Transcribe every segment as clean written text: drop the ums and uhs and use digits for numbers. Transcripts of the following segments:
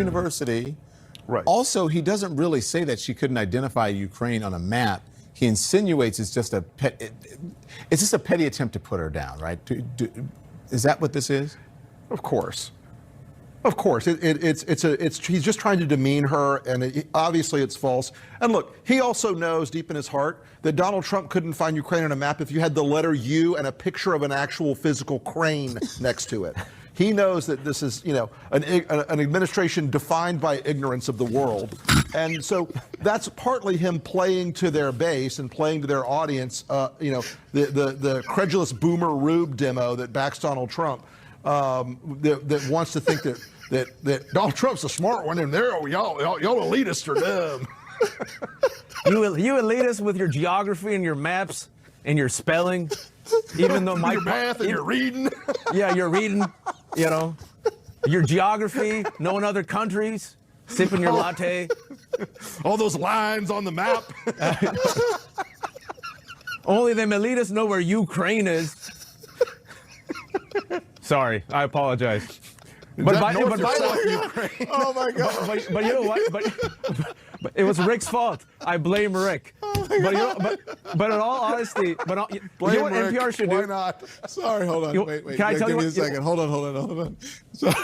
University. Right. Also, he doesn't really say that she couldn't identify Ukraine on a map. He insinuates it's just a petty attempt to put her down, right? Is that what this is? Of course. Of course, he's just trying to demean her, and obviously it's false. And look, he also knows deep in his heart that Donald Trump couldn't find Ukraine on a map if you had the letter U and a picture of an actual physical crane next to it. He knows that this is, an administration defined by ignorance of the world, and so that's partly him playing to their base and playing to their audience. The credulous boomer Rube demo that backs Donald Trump. That wants to think that Donald Trump's a smart one, and y'all elitists are dumb. You elitists with your geography and your maps and your spelling, even though your math and your reading. Yeah, you're reading. Your geography, knowing other countries, sipping your latte. All those lines on the map. Only them elitists know where Ukraine is. Sorry, I apologize. But by the way, oh my God! But you know what? But it was Rick's fault. I blame Rick. But in all honesty, blame you know what Rick. NPR should Why do? not? Sorry, hold on. Wait. Can I tell give you me a what? second. Hold on. Sorry.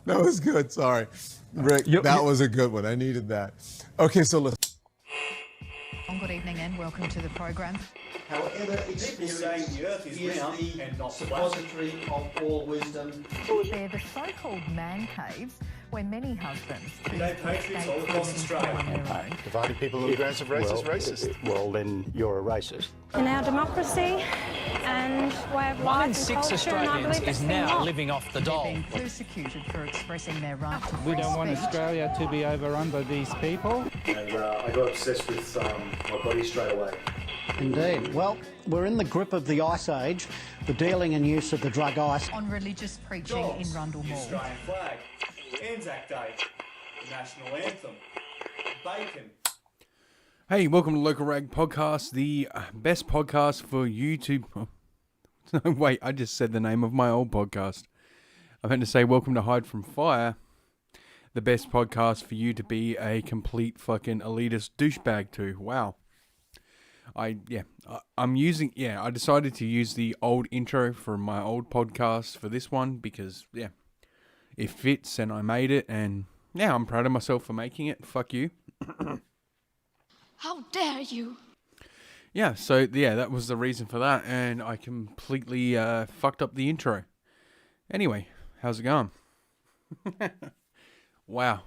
That was good. Sorry, Rick. That was a good one. I needed that. Okay, so listen. Good evening and welcome to the program. However, experience is the suppository of all wisdom. They're the so-called man caves where many husbands who patriots all across Australia. Dividing people who are aggressive racist. Well, then you're a racist. In our democracy and way of life and 6 culture, Australians is now living off the dole. being persecuted for expressing their right to We don't want free speech. Australia to be overrun by these people. And I got obsessed with my body straight away. Indeed. Well, we're in the grip of the Ice Age, the dealing and use of the drug ice. On religious preaching in Rundle The Mall. Australian flag, Anzac Day, the national anthem, bacon. Hey, welcome to Local Rag Podcast, the best podcast for you to... No, wait, I just said the name of my old podcast. I meant to say welcome to Hide from Fire, the best podcast for you to be a complete fucking elitist douchebag to. Wow. I decided to use the old intro from my old podcast for this one because, it fits and I made it and, I'm proud of myself for making it. Fuck you. How dare you? Yeah, so, that was the reason for that and I completely fucked up the intro. Anyway, how's it going? Wow,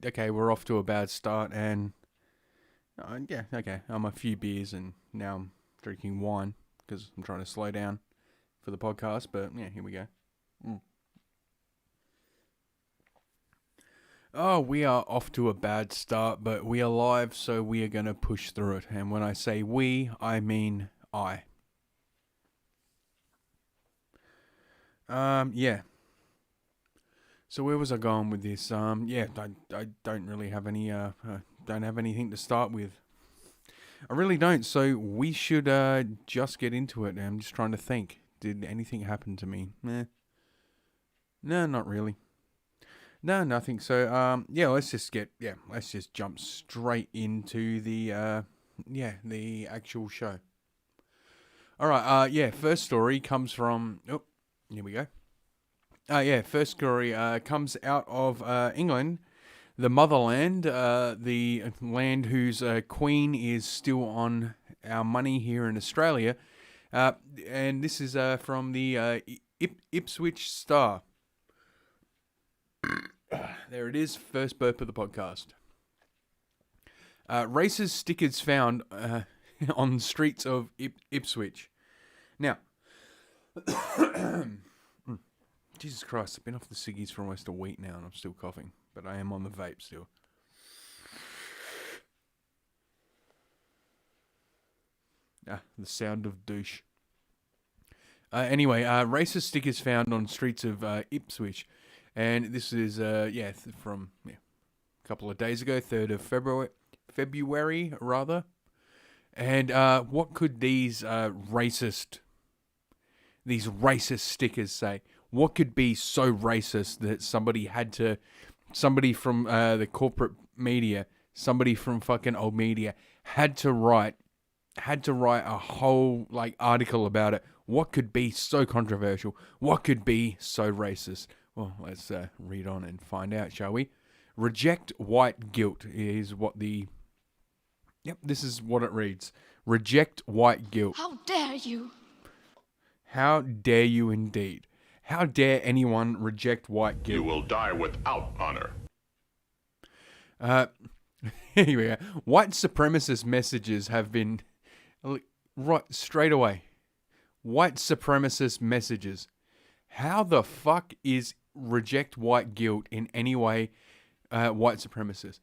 okay, we're off to a bad start and... I'm a few beers and now I'm drinking wine because I'm trying to slow down for the podcast, but here we go. Oh, we are off to a bad start, but we are live, so we are going to push through it. And when I say we, I mean I. So where was I going with this? I don't really have any, don't have anything to start with. I really don't, so we should just get into it. I'm just trying to think. Did anything happen to me? No, not really. No, nothing. So, let's just jump straight into the actual show. All right, first story comes from, here we go. First story comes out of England, the motherland, the land whose queen is still on our money here in Australia. And this is from the Ipswich Star. There it is, first burp of the podcast. Racist stickers found on the streets of Ipswich. Now, Jesus Christ, I've been off the ciggies for almost a week now and I'm still coughing. But I am on the vape still. The sound of douche. Racist stickers found on streets of Ipswich. And this is, from a couple of days ago, 3rd of February, rather. And what could these racist stickers say? What could be so racist that somebody from the corporate media, somebody from fucking old media had to write a whole like article about it? What could be so controversial? What could be so racist? Well, let's read on and find out, shall we? Reject white guilt is what the... Yep, this is what it reads. Reject white guilt. How dare you? How dare you indeed. How dare anyone reject white guilt? You will die without honor. Here we go. White supremacist messages have been... Right, straight away. White supremacist messages. How the fuck is reject white guilt in any way white supremacist?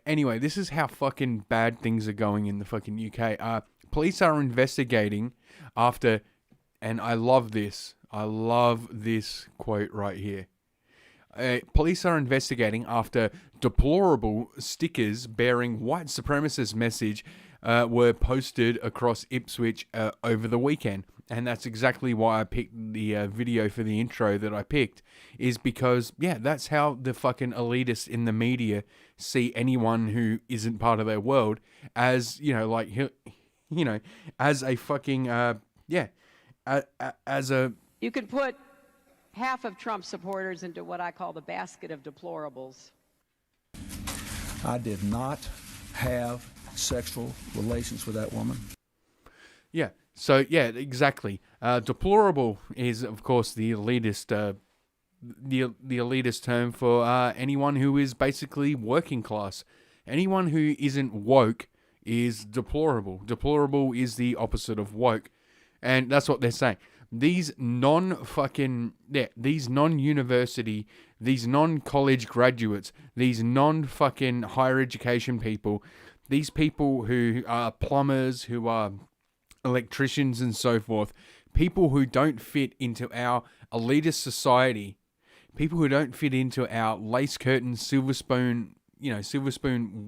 Anyway, this is how fucking bad things are going in the fucking UK. Police are investigating after, and I love this quote right here. Police are investigating after deplorable stickers bearing white supremacist message were posted across Ipswich over the weekend. And that's exactly why I picked the video for the intro that I picked, is because, yeah, that's how the fucking elitists in the media see anyone who isn't part of their world as, as a fucking, as a... You could put half of Trump supporters into what I call the basket of deplorables. I did not have sexual relations with that woman. Yeah. So yeah, exactly. Deplorable is, of course, the elitist, the elitist term for anyone who is basically working class. Anyone who isn't woke is deplorable. Deplorable is the opposite of woke, and that's what they're saying. These these non-university, these non-college graduates, these non-fucking higher education people, these people who are plumbers, who are electricians and so forth, people who don't fit into our elitist society, people who don't fit into our lace curtain, silver spoon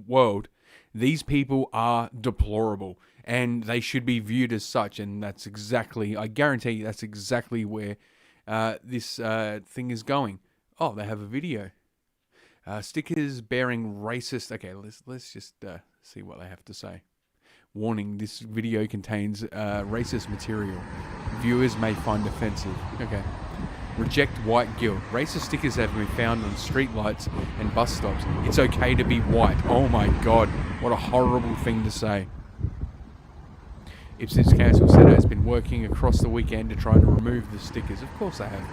world, these people are deplorable and they should be viewed as such. And that's exactly, I guarantee you, that's exactly where this thing is going. Oh, they have a video. Stickers bearing racist. Okay, let's just see what they have to say. Warning, this video contains racist material. Viewers may find offensive. Okay. Reject white guilt. Racist stickers have been found on streetlights and bus stops. It's okay to be white. Oh my god, what a horrible thing to say. Ipswich Council said it has been working across the weekend to try and remove the stickers. Of course they have.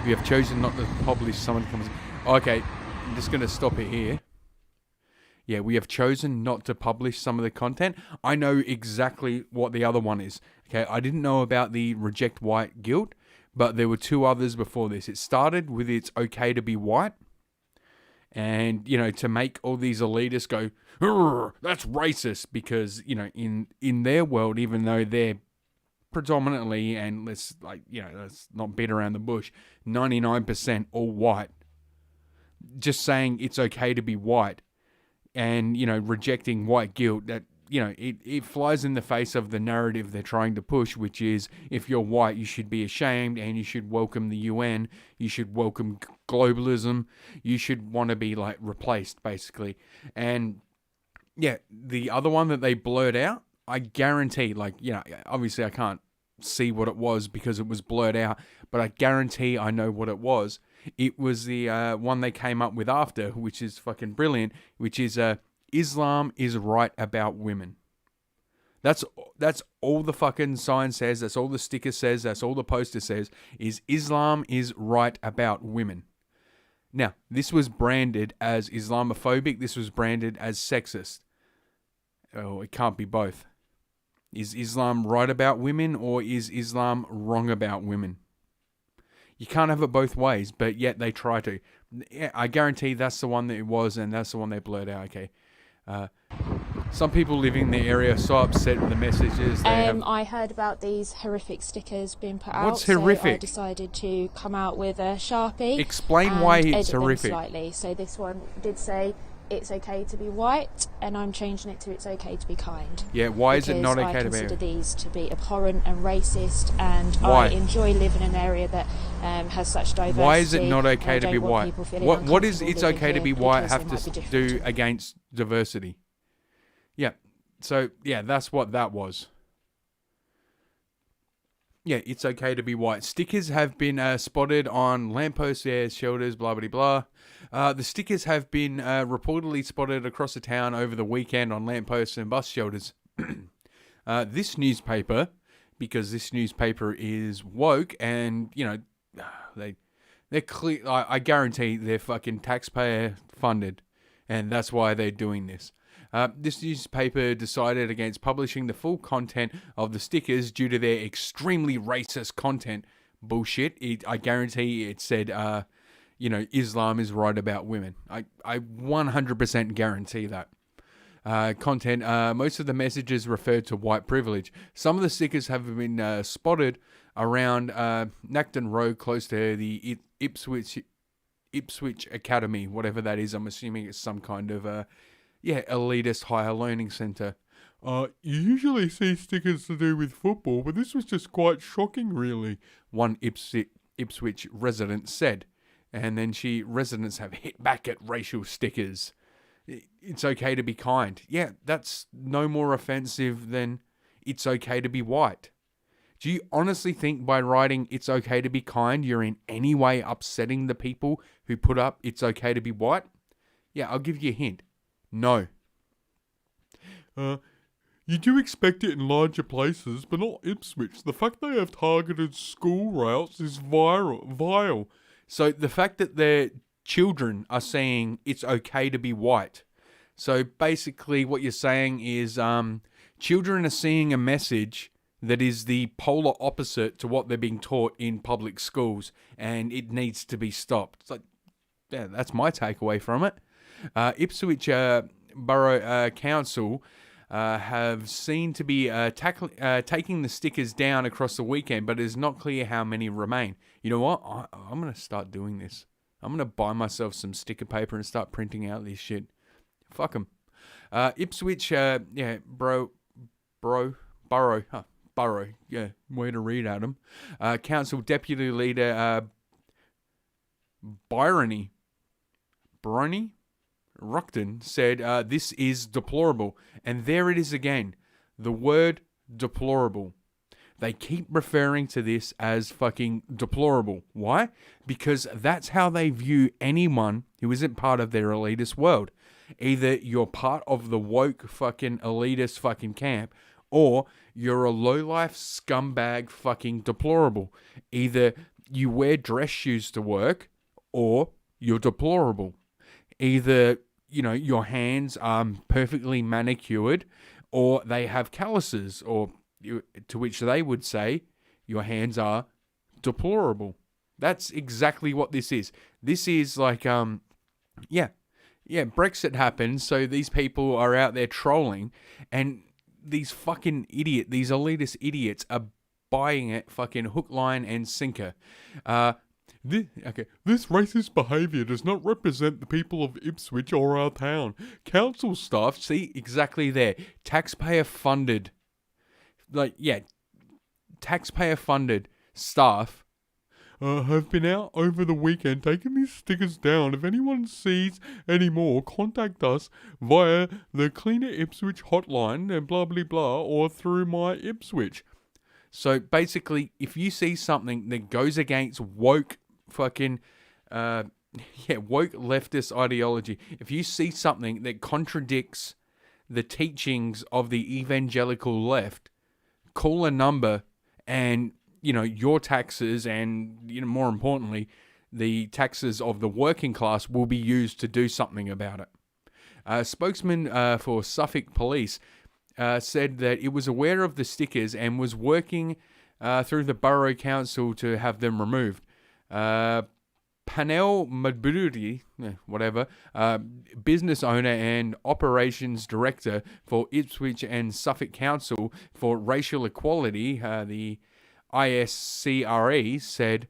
If you have chosen not to publish, someone comes... Okay, I'm just going to stop it here. Yeah, we have chosen not to publish some of the content. I know exactly what the other one is. Okay, I didn't know about the reject white guilt, but there were two others before this. It started with it's okay to be white. And, to make all these elitists go, that's racist, because, in their world, even though they're predominantly, and let's not beat around the bush, 99% all white, just saying it's okay to be white, and, rejecting white guilt, that, it flies in the face of the narrative they're trying to push, which is, if you're white, you should be ashamed, and you should welcome the UN, you should welcome globalism, you should want to be, replaced, basically. And, yeah, the other one that they blurred out, I guarantee, obviously I can't see what it was because it was blurred out, but I guarantee I know what it was. It was the one they came up with after, which is fucking brilliant, which is Islam is right about women. That's all the fucking sign says, that's all the sticker says, that's all the poster says, is Islam is right about women. Now, this was branded as Islamophobic, this was branded as sexist. Oh, it can't be both. Is Islam right about women, or is Islam wrong about women? You can't have it both ways, but yet they try to. I guarantee that's the one that it was, and that's the one they blurred out. Okay. Some people living in the area are so upset with the messages. I heard about these horrific stickers being put out. What's horrific? So I decided to come out with a Sharpie. Explain why it's edit them horrific. Slightly. So this one did say, it's okay to be white, and I'm changing it to it's okay to be kind. Yeah, why is it not okay to be? I consider these to be abhorrent and racist, and why? I enjoy living in an area that has such diversity. Why is it not okay to be white? What is it's living okay to here be white because have they might to be different do to me. against diversity? Yeah, so yeah, that's what that was. Yeah, it's okay to be white. Stickers have been spotted on lampposts, shelters, blah, blah, blah. The stickers have been reportedly spotted across the town over the weekend on lampposts and bus shelters. This newspaper, because this newspaper is woke and, you know, they're clear. I guarantee they're fucking taxpayer funded, and that's why they're doing this. This newspaper decided against publishing the full content of the stickers due to their extremely racist content. Bullshit. I guarantee it said, you know, Islam is right about women. I 100% guarantee that. Content, most of the messages referred to white privilege. Some of the stickers have been spotted around Nacton Road, close to the Ipswich Academy, whatever that is. I'm assuming it's some kind of elitist higher learning centre. You usually see stickers to do with football, but this was just quite shocking, really, one Ipswich resident said. And then residents have hit back at racial stickers. It's okay to be kind. Yeah, that's no more offensive than it's okay to be white. Do you honestly think by writing it's okay to be kind, you're in any way upsetting the people who put up it's okay to be white? Yeah, I'll give you a hint. No. You do expect it in larger places, but not Ipswich. The fact they have targeted school routes is vile. So the fact that their children are saying it's okay to be white. So basically what you're saying is children are seeing a message that is the polar opposite to what they're being taught in public schools, and it needs to be stopped. It's like, yeah, that's my takeaway from it. Ipswich Borough Council have seen to be taking the stickers down across the weekend, but it is not clear how many remain. You know what? I'm going to start doing this. I'm going to buy myself some sticker paper and start printing out this shit. Fuck them. Ipswich, Borough, yeah, way to read, Adam. Council Deputy Leader Bryony Ruckton said, this is deplorable. And there it is again. The word deplorable. They keep referring to this as fucking deplorable. Why? Because that's how they view anyone who isn't part of their elitist world. Either you're part of the woke fucking elitist fucking camp, or you're a lowlife scumbag fucking deplorable. Either you wear dress shoes to work, or you're deplorable. Either, you know, your hands are perfectly manicured, or they have calluses, or to which they would say your hands are deplorable. That's exactly what this is. This is like, Brexit happened, so these people are out there trolling, and these fucking these elitist idiots are buying it fucking hook, line, and sinker. This racist behaviour does not represent the people of Ipswich or our town. Council staff, see, exactly there, taxpayer-funded, taxpayer-funded staff have been out over the weekend taking these stickers down. If anyone sees any more, contact us via the Cleaner Ipswich hotline and blah, blah, blah, or through My Ipswich. So basically, if you see something that goes against woke fucking, woke leftist ideology, if you see something that contradicts the teachings of the evangelical left, call a number and, you know, your taxes and, you know, more importantly, the taxes of the working class will be used to do something about it. A spokesman for Suffolk Police said that it was aware of the stickers and was working through the Borough Council to have them removed. Panel Madburi, business owner and operations director for Ipswich and Suffolk Council for Racial Equality, the ISCRE, said,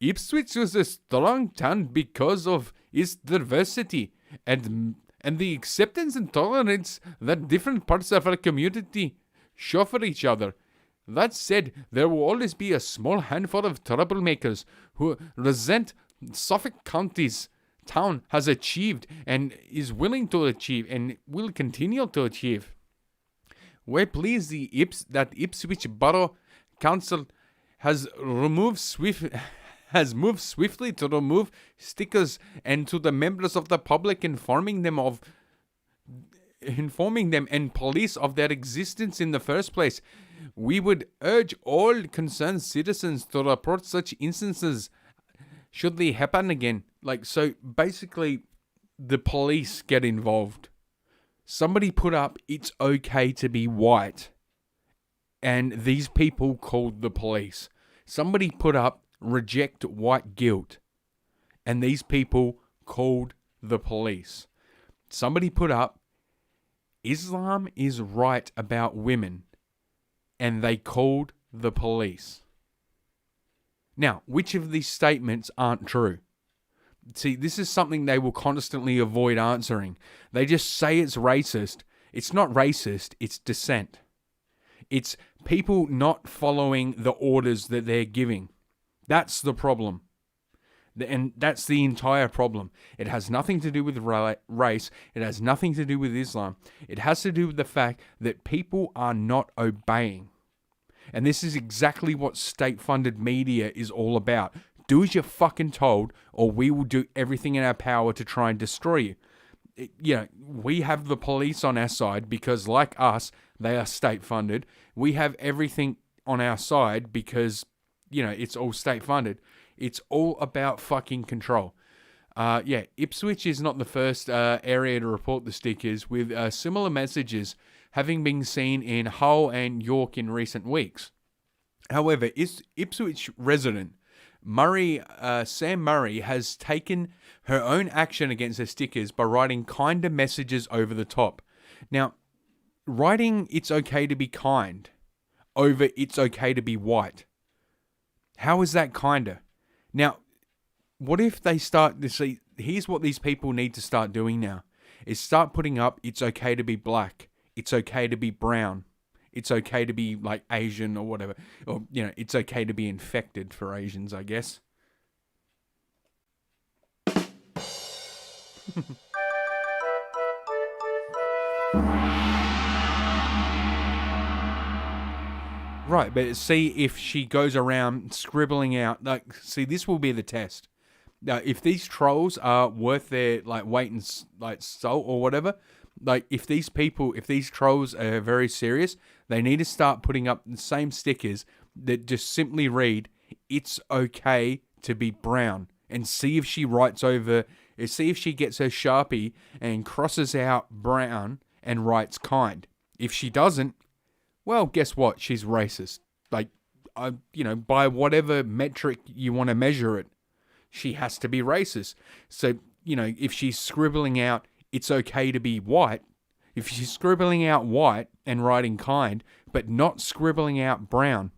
Ipswich was a strong town because of its diversity. and the acceptance and tolerance that different parts of our community show for each other. That said, there will always be a small handful of troublemakers who resent Suffolk County's town has achieved and is willing to achieve and will continue to achieve. We're pleased that Ipswich Borough Council has moved swiftly to remove stickers and to the members of the public informing them and police of their existence in the first place. We would urge all concerned citizens to report such instances should they happen again. So basically, the police get involved. Somebody put up, it's okay to be white. And these people called the police. Somebody put up, reject white guilt. And these people called the police. Somebody put up, Islam is right about women. And they called the police. Now, which of these statements aren't true? See, this is something they will constantly avoid answering. They just say it's racist. It's not racist, it's dissent. It's people not following the orders that they're giving. That's the problem. And that's the entire problem. It has nothing to do with race. It has nothing to do with Islam. It has to do with the fact that people are not obeying. And this is exactly what state-funded media is all about. Do as you're fucking told, or we will do everything in our power to try and destroy you. We have the police on our side because, like us, they are state-funded. We have everything on our side because, it's all state-funded. It's all about fucking control. Ipswich is not the first area to report the stickers, with similar messages having been seen in Hull and York in recent weeks. However, Ipswich resident Sam Murray has taken her own action against the stickers by writing kinder messages over the top. Now, writing "it's okay to be kind" over "it's okay to be white." How is that kinder? Now, what if they start to see, here's what these people need to start doing now, is start putting up "it's okay to be black," "it's okay to be brown," "it's okay to be Asian" or whatever. Or, "it's okay to be infected" for Asians, I guess. Right, but see if she goes around scribbling out, this will be the test. If these trolls are worth their weight in salt or whatever, if these trolls are very serious, they need to start putting up the same stickers that just simply read, "it's okay to be brown," and see if she see if she gets her Sharpie and crosses out brown and writes kind. If she doesn't, well, guess what? She's racist. By whatever metric you want to measure it, she has to be racist. So, if she's scribbling out, "it's okay to be white," if she's scribbling out white and writing kind, but not scribbling out brown.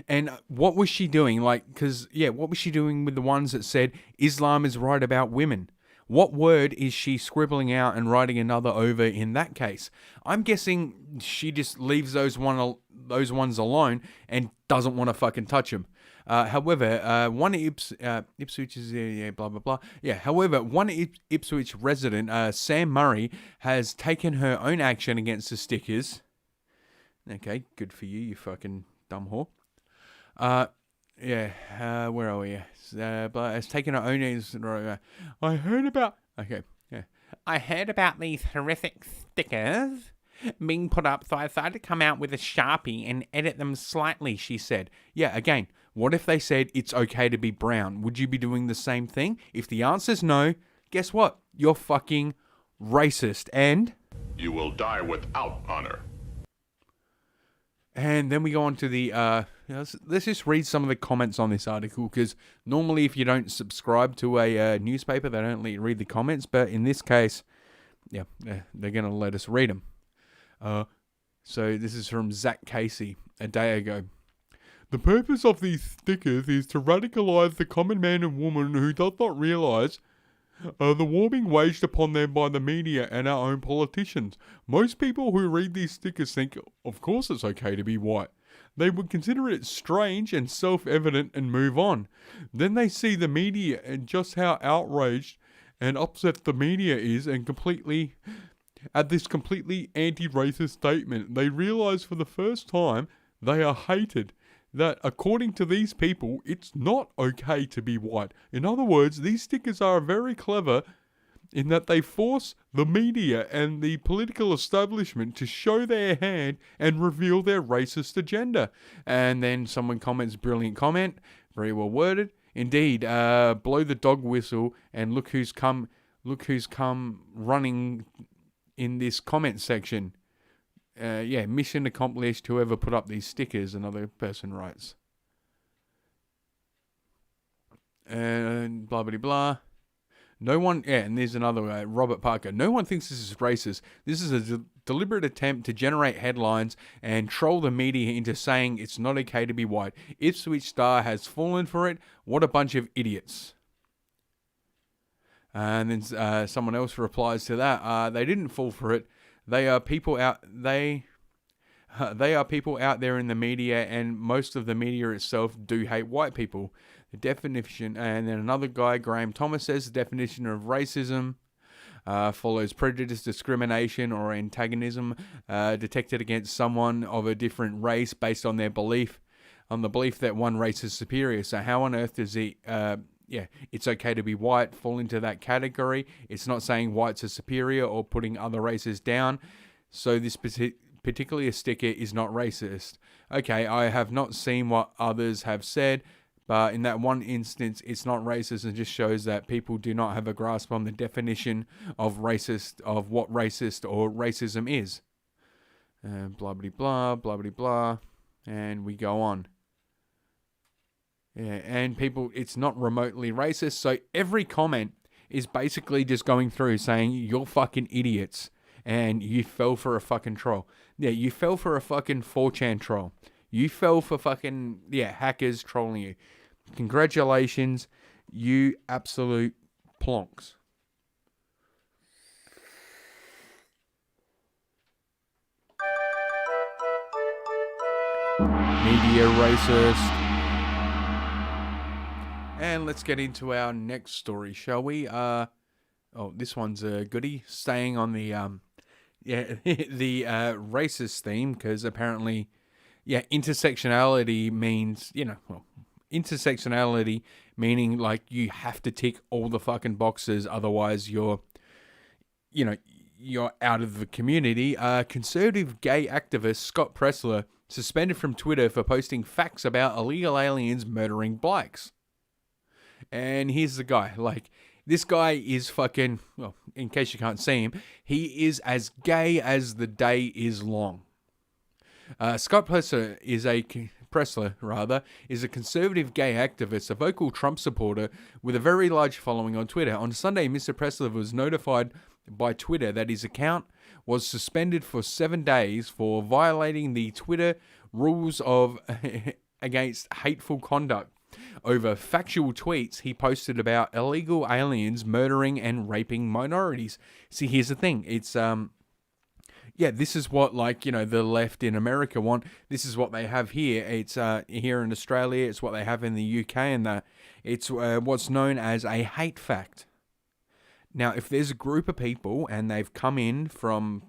And what was she doing? What was she doing with the ones that said Islam is right about women? What word is she scribbling out and writing another over in that case? I'm guessing she just leaves those ones alone and doesn't want to fucking touch them. However, one Ipswich is blah blah blah. Yeah. However, one Ipswich resident, Sam Murray, has taken her own action against the stickers. Okay, good for you, you fucking dumb whore. Where are we? Has taken her own action. I heard about. Okay, yeah. I heard about these horrific stickers being put up, so I decided to come out with a Sharpie and edit them slightly, she said. Yeah, again, what if they said it's okay to be brown? Would you be doing the same thing? If the answer's no, guess what? You're fucking racist and... you will die without honor. And then we go on to the... let's just read some of the comments on this article, because normally if you don't subscribe to a newspaper, they don't let you read the comments. But in this case, yeah, they're going to let us read them. So this is from Zach Casey a day ago. The purpose of these stickers is to radicalize the common man and woman who does not realize The warming waged upon them by the media and our own politicians. Most people who read these stickers think, of course it's okay to be white. They would consider it strange and self-evident and move on. Then they see the media and just how outraged and upset the media is and at this completely anti-racist statement. They realize for the first time they are hated. That according to these people, it's not okay to be white. In other words, these stickers are very clever in that they force the media and the political establishment to show their hand and reveal their racist agenda. And then someone comments, brilliant comment, very well worded. Indeed, blow the dog whistle and look who's come running in this comment section. Mission accomplished, whoever put up these stickers, another person writes. And blah, blah, blah. No one, and there's another guy, Robert Parker. No one thinks this is racist. This is a deliberate attempt to generate headlines and troll the media into saying it's not okay to be white. Ipswich Star has fallen for it. What a bunch of idiots. And then someone else replies to that. They didn't fall for it. They are people out. They are people out there in the media, and most of the media itself do hate white people. The definition, and then another guy, Graham Thomas, says the definition of racism follows prejudice, discrimination, or antagonism detected against someone of a different race based on their belief, on the belief that one race is superior. So how on earth does it? It's okay to be white, fall into that category. It's not saying whites are superior or putting other races down. So this particularly a sticker is not racist. Okay, I have not seen what others have said, but in that one instance, it's not racist and just shows that people do not have a grasp on the definition of racist, of what racist or racism is. Blah, blah, blah, blah, blah, blah, and we go on. Yeah, and people, it's not remotely racist. So every comment is basically just going through saying, you're fucking idiots and you fell for a fucking troll. Yeah, you fell for a fucking 4chan troll. You fell for fucking, hackers trolling you. Congratulations, you absolute plonks. Media racist. And let's get into our next story, shall we? This one's a goodie. Staying on the the racist theme, because apparently, intersectionality means, intersectionality meaning like you have to tick all the fucking boxes, otherwise you're out of the community. Conservative gay activist Scott Pressler suspended from Twitter for posting facts about illegal aliens murdering blacks. And here's the guy, this guy is fucking, well, in case you can't see him, he is as gay as the day is long. Scott Pressler is a conservative gay activist, a vocal Trump supporter with a very large following on Twitter. On Sunday, Mr. Pressler was notified by Twitter that his account was suspended for 7 days for violating the Twitter rules of against hateful conduct over factual tweets he posted about illegal aliens murdering and raping minorities. See, here's the thing. It's, this is what, the left in America want. This is what they have here. It's here in Australia. It's what they have in the UK, and it's what's known as a hate fact. Now, if there's a group of people and they've come in from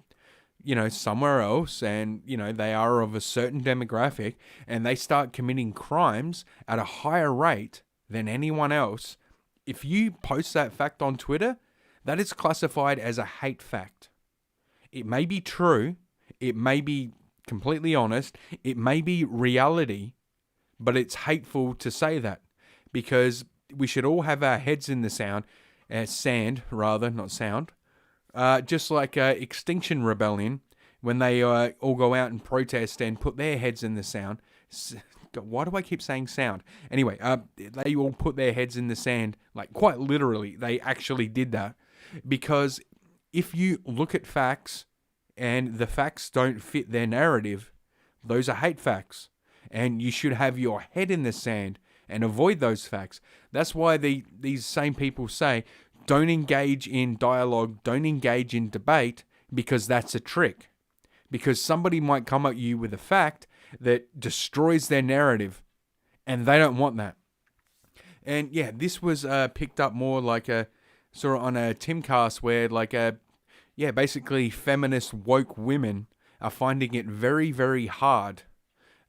somewhere else, and, they are of a certain demographic, and they start committing crimes at a higher rate than anyone else, if you post that fact on Twitter, that is classified as a hate fact. It may be true, it may be completely honest, it may be reality, but it's hateful to say that, because we should all have our heads in the sand, not sound. Just like Extinction Rebellion, when they all go out and protest and put their heads in the sand. Why do I keep saying sound? Anyway, they all put their heads in the sand, quite literally. They actually did that. Because if you look at facts and the facts don't fit their narrative, those are hate facts. And you should have your head in the sand and avoid those facts. That's why these same people say, don't engage in dialogue, don't engage in debate, because that's a trick. Because somebody might come at you with a fact that destroys their narrative, and they don't want that. And yeah, this was picked up more like a sort of on a Timcast where basically feminist woke women are finding it very, very hard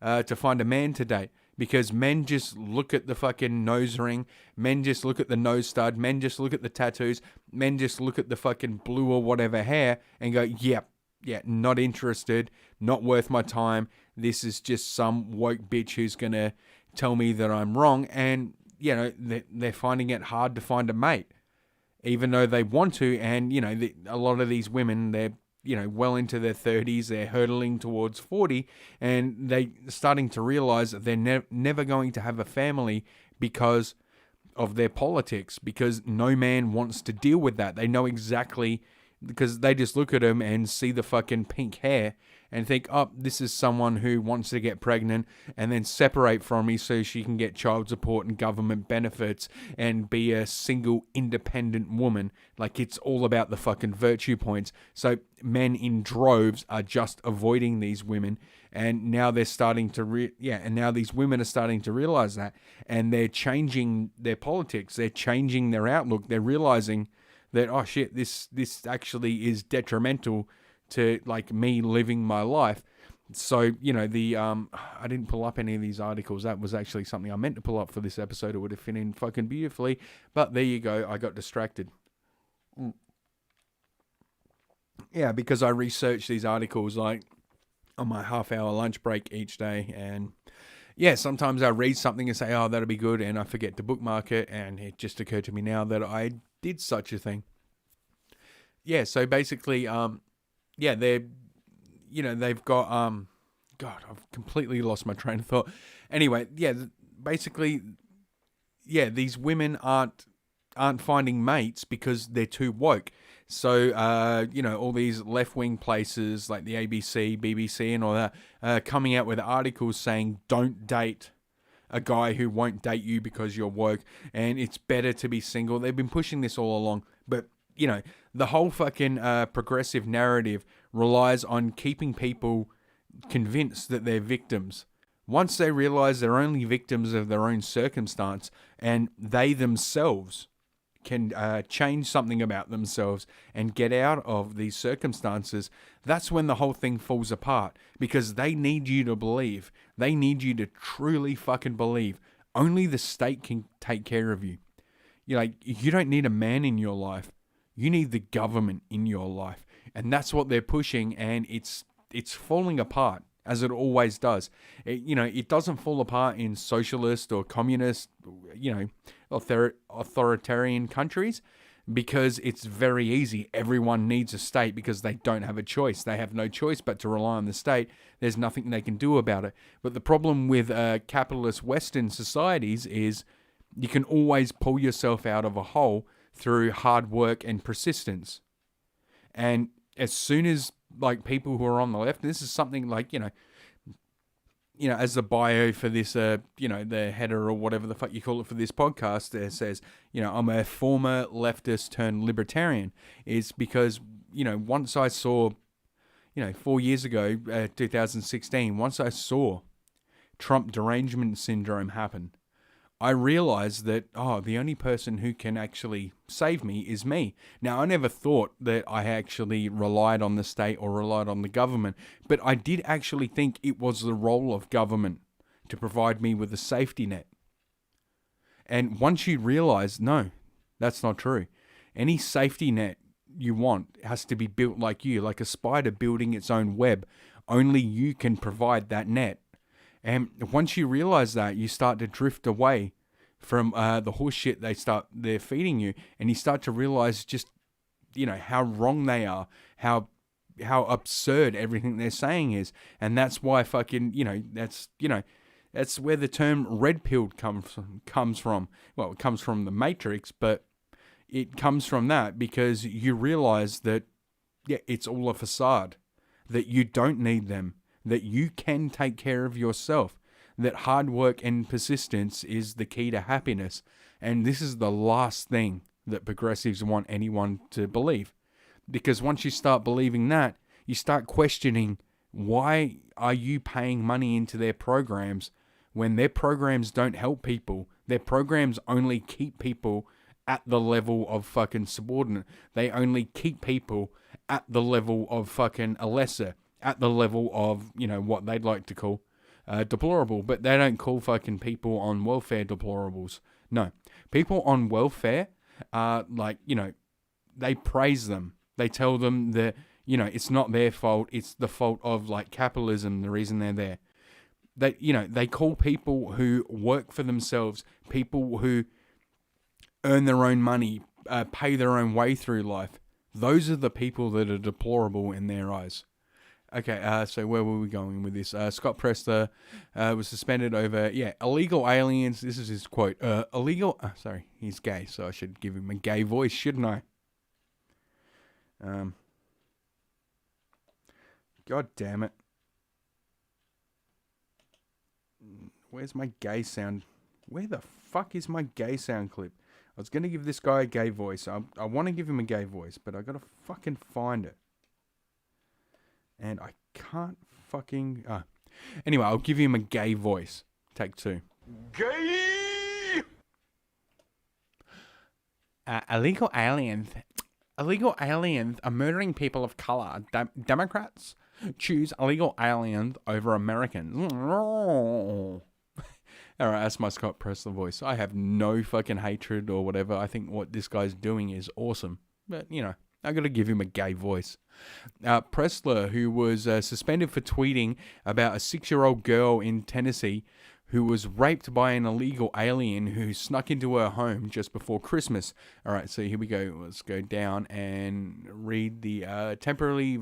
to find a man to date, because men just look at the fucking nose ring, men just look at the nose stud, men just look at the tattoos, men just look at the fucking blue or whatever hair and go, yep, yeah, not interested, not worth my time. This is just some woke bitch who's going to tell me that I'm wrong. And, you know, they're finding it hard to find a mate, even though they want to. And, you know, a lot of these women, they're, you know, well into their 30s, they're hurtling towards 40, and they're starting to realize that they're never going to have a family because of their politics, because no man wants to deal with that. They know exactly, because they just look at him and see the fucking pink hair and think, oh, this is someone who wants to get pregnant and then separate from me so she can get child support and government benefits and be a single independent woman. Like, it's all about the fucking virtue points. So men in droves are just avoiding these women, and now they're starting to and now these women are starting to realize that, and they're changing their politics, they're changing their outlook, they're realizing that, oh shit, this actually is detrimental to like me living my life. So, you know, I didn't pull up any of these articles. That was actually something I meant to pull up for this episode. It would have fit in fucking beautifully. But there you go. I got distracted. Yeah, because I research these articles like on my half-hour lunch break each day. And yeah, sometimes I read something and say, oh, that'll be good, and I forget to bookmark it. And it just occurred to me now that I did such a thing. Yeah, so basically, they've got, God, I've completely lost my train of thought. Anyway, yeah, basically, yeah, these women aren't finding mates because they're too woke. So, all these left-wing places like the ABC, BBC and all that, coming out with articles saying don't date a guy who won't date you because you're woke, and it's better to be single. They've been pushing this all along, but, you know, the whole fucking progressive narrative relies on keeping people convinced that they're victims. Once they realize they're only victims of their own circumstance, and they themselves can change something about themselves and get out of these circumstances, that's when the whole thing falls apart, because they need you to believe. They need you to truly fucking believe. Only the state can take care of you. You don't need a man in your life. You need the government in your life. And that's what they're pushing, and it's falling apart, as it always does. It doesn't fall apart in socialist or communist, authoritarian countries, because it's very easy. Everyone needs a state because they don't have a choice. They have no choice but to rely on the state. There's nothing they can do about it. But the problem with capitalist Western societies is you can always pull yourself out of a hole through hard work and persistence. And as soon as people who are on the left, this is something as the bio for this, the header or whatever the fuck you call it for this podcast, says, I'm a former leftist turned libertarian, is because, once I saw, 4 years ago, 2016, once I saw Trump derangement syndrome happen, I realized that, the only person who can actually save me is me. Now, I never thought that I actually relied on the state or relied on the government, but I did actually think it was the role of government to provide me with a safety net. And once you realize, no, that's not true. Any safety net you want has to be built like you, like a spider building its own web. Only you can provide that net. And once you realize that, you start to drift away from the horse shit they're feeding you, and you start to realize just, how wrong they are, how absurd everything they're saying is. And that's why that's where the term red pilled comes from. Well, it comes from the Matrix, but it comes from that because you realize that, it's all a facade, that you don't need them, that you can take care of yourself, that hard work and persistence is the key to happiness. And this is the last thing that progressives want anyone to believe. Because once you start believing that, you start questioning, why are you paying money into their programs when their programs don't help people? Their programs only keep people at the level of fucking subordinate. They only keep people at the level of fucking a lesser, at the level of, you know, what they'd like to call deplorable. But they don't call fucking people on welfare deplorables. No. People on welfare are like, you know, they praise them. They tell them that, you know, it's not their fault. It's the fault of, like, capitalism, the reason they're there. They, you know, they call people who work for themselves, people who earn their own money, pay their own way through life. Those are the people that are deplorable in their eyes. Okay, so where were we going with this? Scott Pressler was suspended over, illegal aliens. This is his quote. Sorry, he's gay, so I should give him a gay voice, shouldn't I? God damn it. Where's my gay sound? Where the fuck is my gay sound clip? I was going to give this guy a gay voice. I want to give him a gay voice, but I got to fucking find it. And I can't fucking... Anyway, I'll give him a gay voice. Take 2. Gay! Illegal aliens are murdering people of color. Democrats choose illegal aliens over Americans. Alright, that's my Scott Pressler voice. I have no fucking hatred or whatever. I think what this guy's doing is awesome. But, you know, I gotta give him a gay voice. Pressler, who was suspended for tweeting about a 6-year-old girl in Tennessee who was raped by an illegal alien who snuck into her home just before Christmas. Alright, so here we go. Let's go down and read the temporarily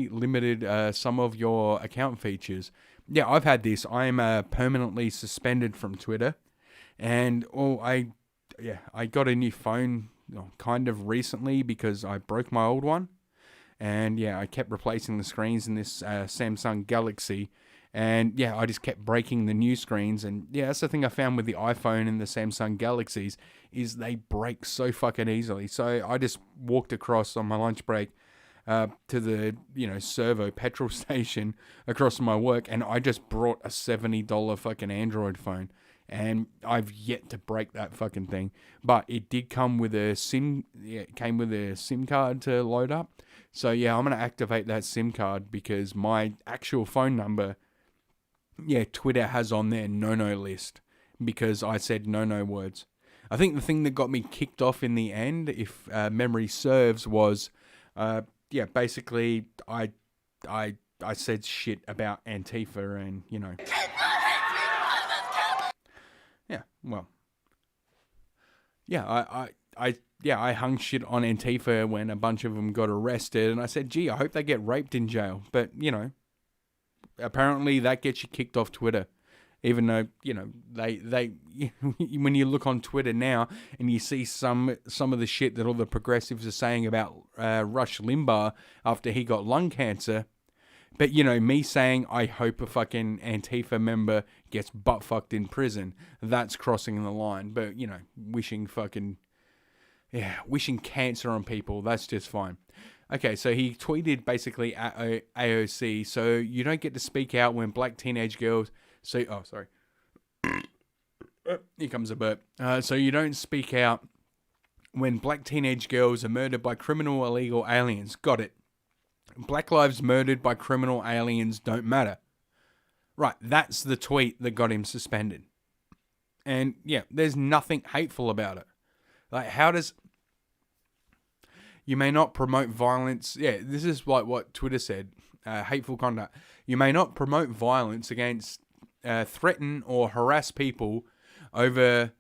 limited some of your account features. Yeah, I've had this. I am permanently suspended from Twitter. And I got a new phone kind of recently because I broke my old one. And yeah, I kept replacing the screens in this Samsung Galaxy. And yeah, I just kept breaking the new screens. And yeah, that's the thing I found with the iPhone and the Samsung Galaxies is they break so fucking easily. So I just walked across on my lunch break to the, Servo petrol station across from my work, and I just brought a $70 fucking Android phone, and I've yet to break that fucking thing. But it did come with a SIM. Yeah, it came with a SIM card to load up. So yeah, I'm gonna activate that SIM card because my actual phone number, Twitter has on their no list because I said no words. I think the thing that got me kicked off in the end, if memory serves, was basically I said shit about Antifa and, I hung shit on Antifa when a bunch of them got arrested, and I said, gee, I hope they get raped in jail. But, apparently that gets you kicked off Twitter. Even though, they when you look on Twitter now and you see some of the shit that all the progressives are saying about Rush Limbaugh after he got lung cancer, but, me saying I hope a fucking Antifa member gets butt-fucked in prison, that's crossing the line. But, wishing cancer on people, that's just fine. Okay, so he tweeted basically at AOC, so you don't get to speak out when black teenage girls... Here comes a burp. So you don't speak out when black teenage girls are murdered by criminal illegal aliens. Got it. Black lives murdered by criminal aliens don't matter. Right, that's the tweet that got him suspended. And yeah, there's nothing hateful about it. Like, how does... You may not promote violence. Yeah, this is like what Twitter said. Hateful conduct. You may not promote violence against... threaten or harass people on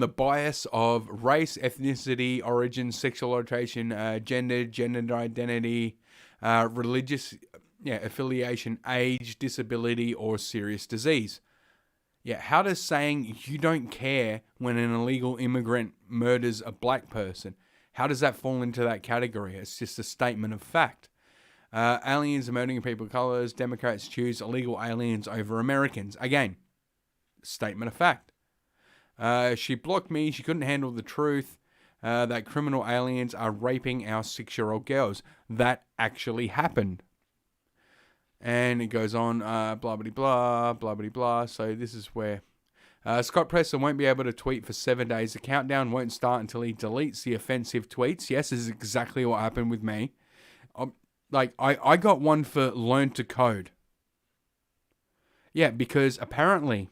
the bias of race, ethnicity, origin, sexual orientation, gender identity, religious affiliation, age, disability, or serious disease. Yeah, how does saying you don't care when an illegal immigrant murders a black person, how does that fall into that category? It's just a statement of fact. Aliens are murdering people of colors. Democrats choose illegal aliens over Americans. Again, statement of fact. She blocked me. She couldn't handle the truth that criminal aliens are raping our 6-year-old girls. That actually happened. And it goes on, blah, blah, blah, blah, blah, blah. So this is where Scott Preston won't be able to tweet for 7 days. The countdown won't start until he deletes the offensive tweets. Yes, this is exactly what happened with me. I got one for learn to code. Yeah, because apparently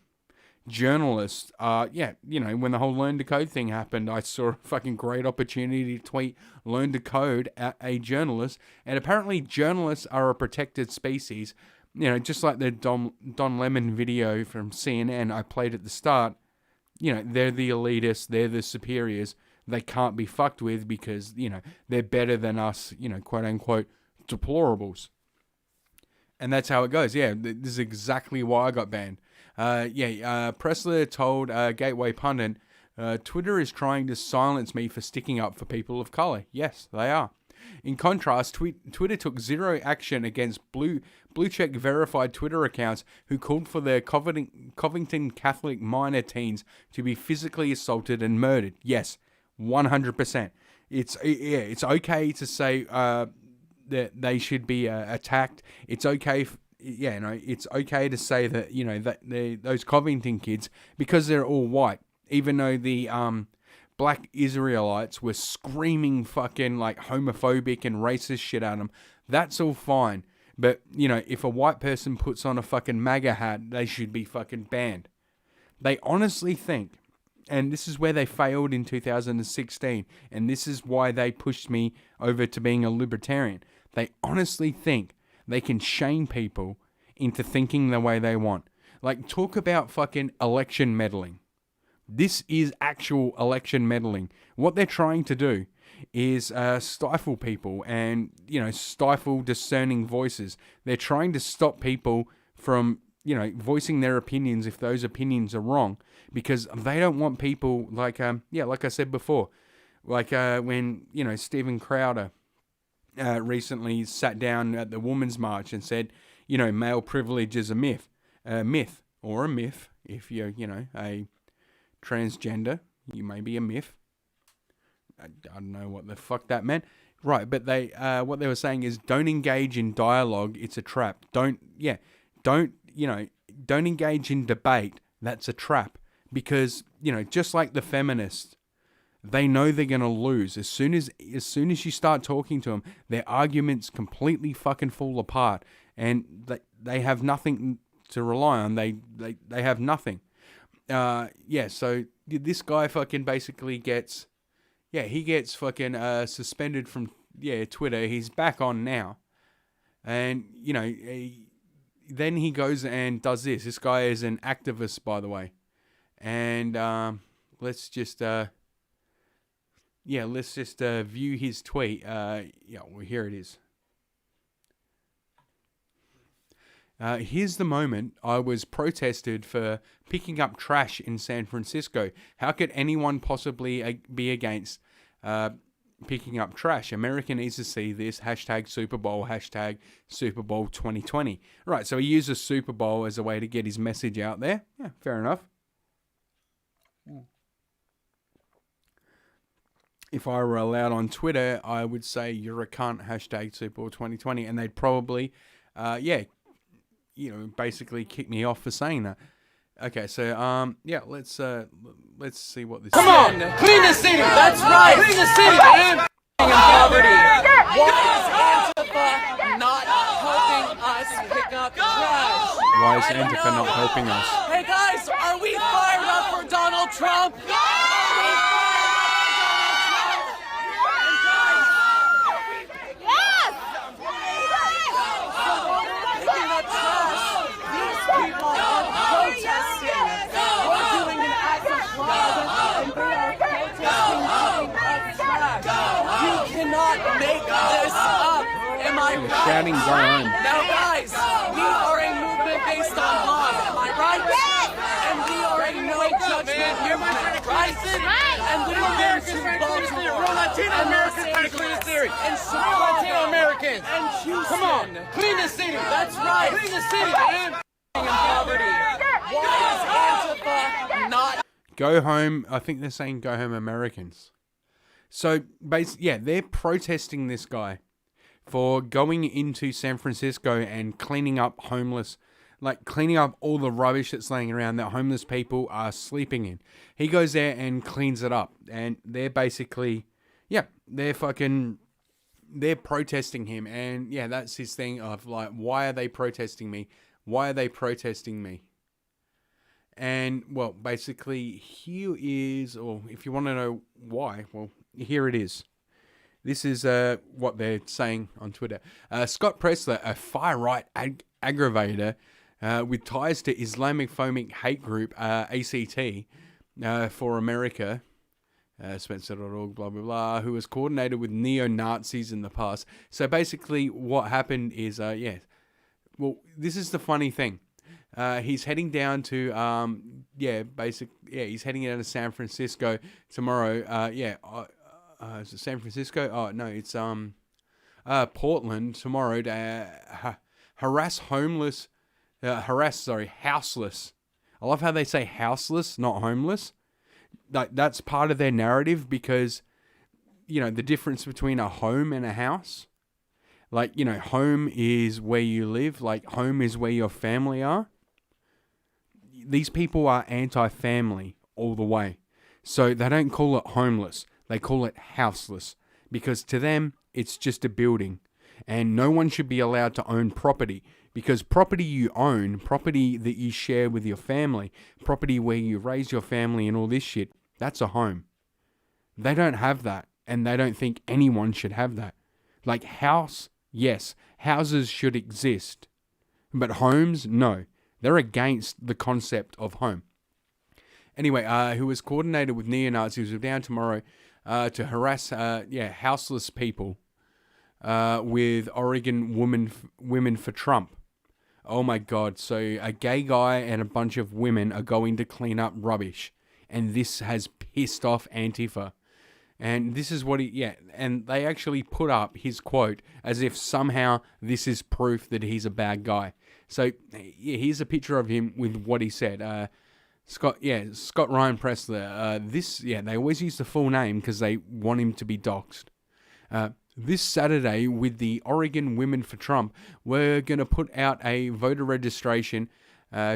journalists, when the whole learn to code thing happened, I saw a fucking great opportunity to tweet learn to code at a journalist. And apparently journalists are a protected species. Just like the Don Lemon video from CNN I played at the start. They're the elitists, they're the superiors. They can't be fucked with because, they're better than us, quote unquote, deplorables. And that's how it goes. Yeah, this is exactly why I got banned. Pressler told Gateway Pundit, Twitter is trying to silence me for sticking up for people of color. Yes, they are. In contrast, Twitter took zero action against blue check verified Twitter accounts who called for their Covington Catholic minor teens to be physically assaulted and murdered. Yes, 100%. It's okay to say that they should be attacked. It's okay. It's okay to say that that those Covington kids, because they're all white, even though the black Israelites were screaming fucking like homophobic and racist shit at them. That's all fine. But, if a white person puts on a fucking MAGA hat, they should be fucking banned. They honestly think, and this is where they failed in 2016, and this is why they pushed me over to being a libertarian. They honestly think they can shame people into thinking the way they want. Like, talk about fucking election meddling. This is actual election meddling. What they're trying to do is stifle people and, stifle discerning voices. They're trying to stop people from, voicing their opinions if those opinions are wrong, because they don't want people like I said before, like when, Steven Crowder recently sat down at the Women's March and said, male privilege is a myth, if you're, a transgender, you may be a myth. I don't know what the fuck that meant. Right, but they what they were saying is don't engage in dialogue, it's a trap. Don't engage in debate, that's a trap. Because, just like the feminists, they know they're going to lose. As soon as you start talking to them, their arguments completely fucking fall apart. And they have nothing to rely on. They have nothing. So this guy fucking basically gets fucking suspended from Twitter. He's back on now. And, then he goes and does this. This guy is an activist, by the way. And let's just view his tweet. Here it is. Here's the moment I was protested for picking up trash in San Francisco. How could anyone possibly be against picking up trash? America needs to see this. #Super Bowl, Super Bowl 2020. Right, so he uses Super Bowl as a way to get his message out there. Yeah, fair enough. If I were allowed on Twitter, I would say you're a cunt, #Super Bowl 2020, and they'd probably, basically kick me off for saying that. Okay, so let's see what this. Come on, clean the city. That's right, clean the city, man. Poverty. Why is Antifa not helping us pick up trash? Why is Antifa not helping us? Hey guys, are we fired up for Donald Trump? Shouting going. Now guys, we are a movement based on love, am I right? And we are a no judgment movement, right? And we are going to Baltimore. We're Latino Americans trying to clean the city. And Latino Americans. And Houston. Come on, clean the city. That's right. Clean the city, man. Poverty. Why is Antifa not? Go home. I think they're saying go home Americans. So, basically, they're protesting this guy for going into San Francisco and cleaning up cleaning up all the rubbish that's laying around that homeless people are sleeping in. He goes there and cleans it up. And they're basically, they're protesting him. And that's his thing of like, why are they protesting me? Why are they protesting me? And, well, basically, here is, or if you want to know why, well, here it is. This is what they're saying on Twitter. Scott Pressler, a far-right aggravator with ties to Islamophobic hate group ACT for America, Spencer.org, blah, blah, blah, who was coordinated with neo-Nazis in the past. So basically what happened is, this is the funny thing. He's heading down to, he's heading down to San Francisco tomorrow. Is it San Francisco? Oh, no, it's Portland tomorrow to harass houseless. I love how they say houseless, not homeless. That's part of their narrative because, the difference between a home and a house. Home is where you live. Home is where your family are. These people are anti-family all the way. So they don't call it homeless. They call it houseless because to them, it's just a building. And no one should be allowed to own property because property you own, property that you share with your family, property where you raise your family and all this shit, that's a home. They don't have that and they don't think anyone should have that. House, yes, houses should exist. But homes, no. They're against the concept of home. Anyway, who was coordinated with neo-Nazis, who's down tomorrow to harass, houseless people with Oregon Women for Trump. Oh my God. So a gay guy and a bunch of women are going to clean up rubbish. And this has pissed off Antifa. And this is what and they actually put up his quote as if somehow this is proof that he's a bad guy. So here's a picture of him with what he said. Scott Ryan Pressler. They always use the full name because they want him to be doxxed. This Saturday with the Oregon Women for Trump, we're going to put out a voter registration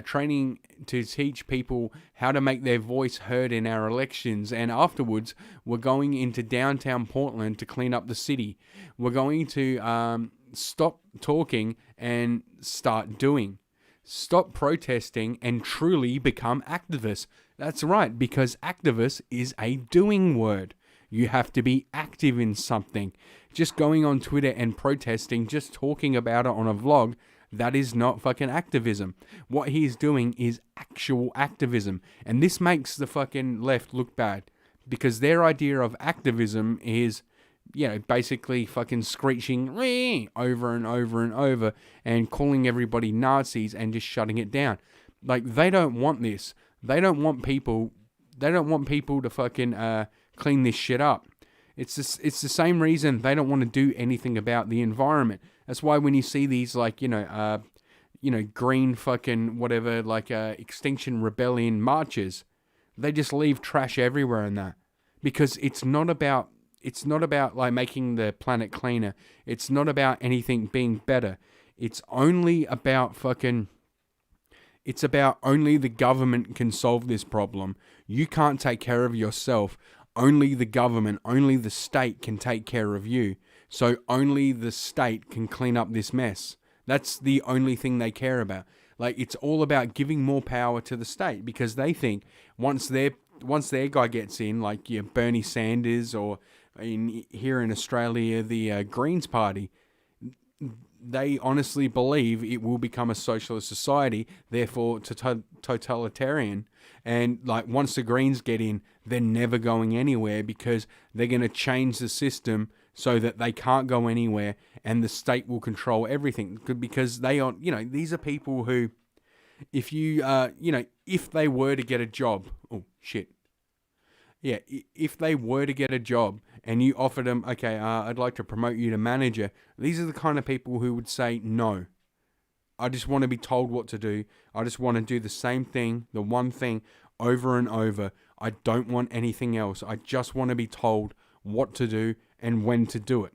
training to teach people how to make their voice heard in our elections. And afterwards, we're going into downtown Portland to clean up the city. We're going to stop talking and start doing. Stop protesting and truly become activists. That's right, because activist is a doing word. You have to be active in something. Just going on Twitter and protesting, just talking about it on a vlog, that is not fucking activism. What he's doing is actual activism. And this makes the fucking left look bad. Because their idea of activism is, basically fucking screeching over and over and over and calling everybody Nazis and just shutting it down. They don't want this. They don't want people to fucking clean this shit up. It's the same reason they don't want to do anything about the environment. That's why when you see these green fucking whatever, Extinction Rebellion marches, they just leave trash everywhere in that. Because it's not about making the planet cleaner. It's not about anything being better. It's only about it's about only the government can solve this problem. You can't take care of yourself. Only the government, only the state can take care of you. So only the state can clean up this mess. That's the only thing they care about. It's all about giving more power to the state because they think once their guy gets in, Bernie Sanders or here in Australia, the Greens Party, they honestly believe it will become a socialist society, therefore totalitarian. And once the Greens get in, they're never going anywhere because they're going to change the system so that they can't go anywhere and the state will control everything. Because they are, these are people who, if they were to get a job, if they were to get a job and you offered them, I'd like to promote you to manager, these are the kind of people who would say, no, I just want to be told what to do. I just want to do the same thing, the one thing over and over. I don't want anything else. I just want to be told what to do and when to do it.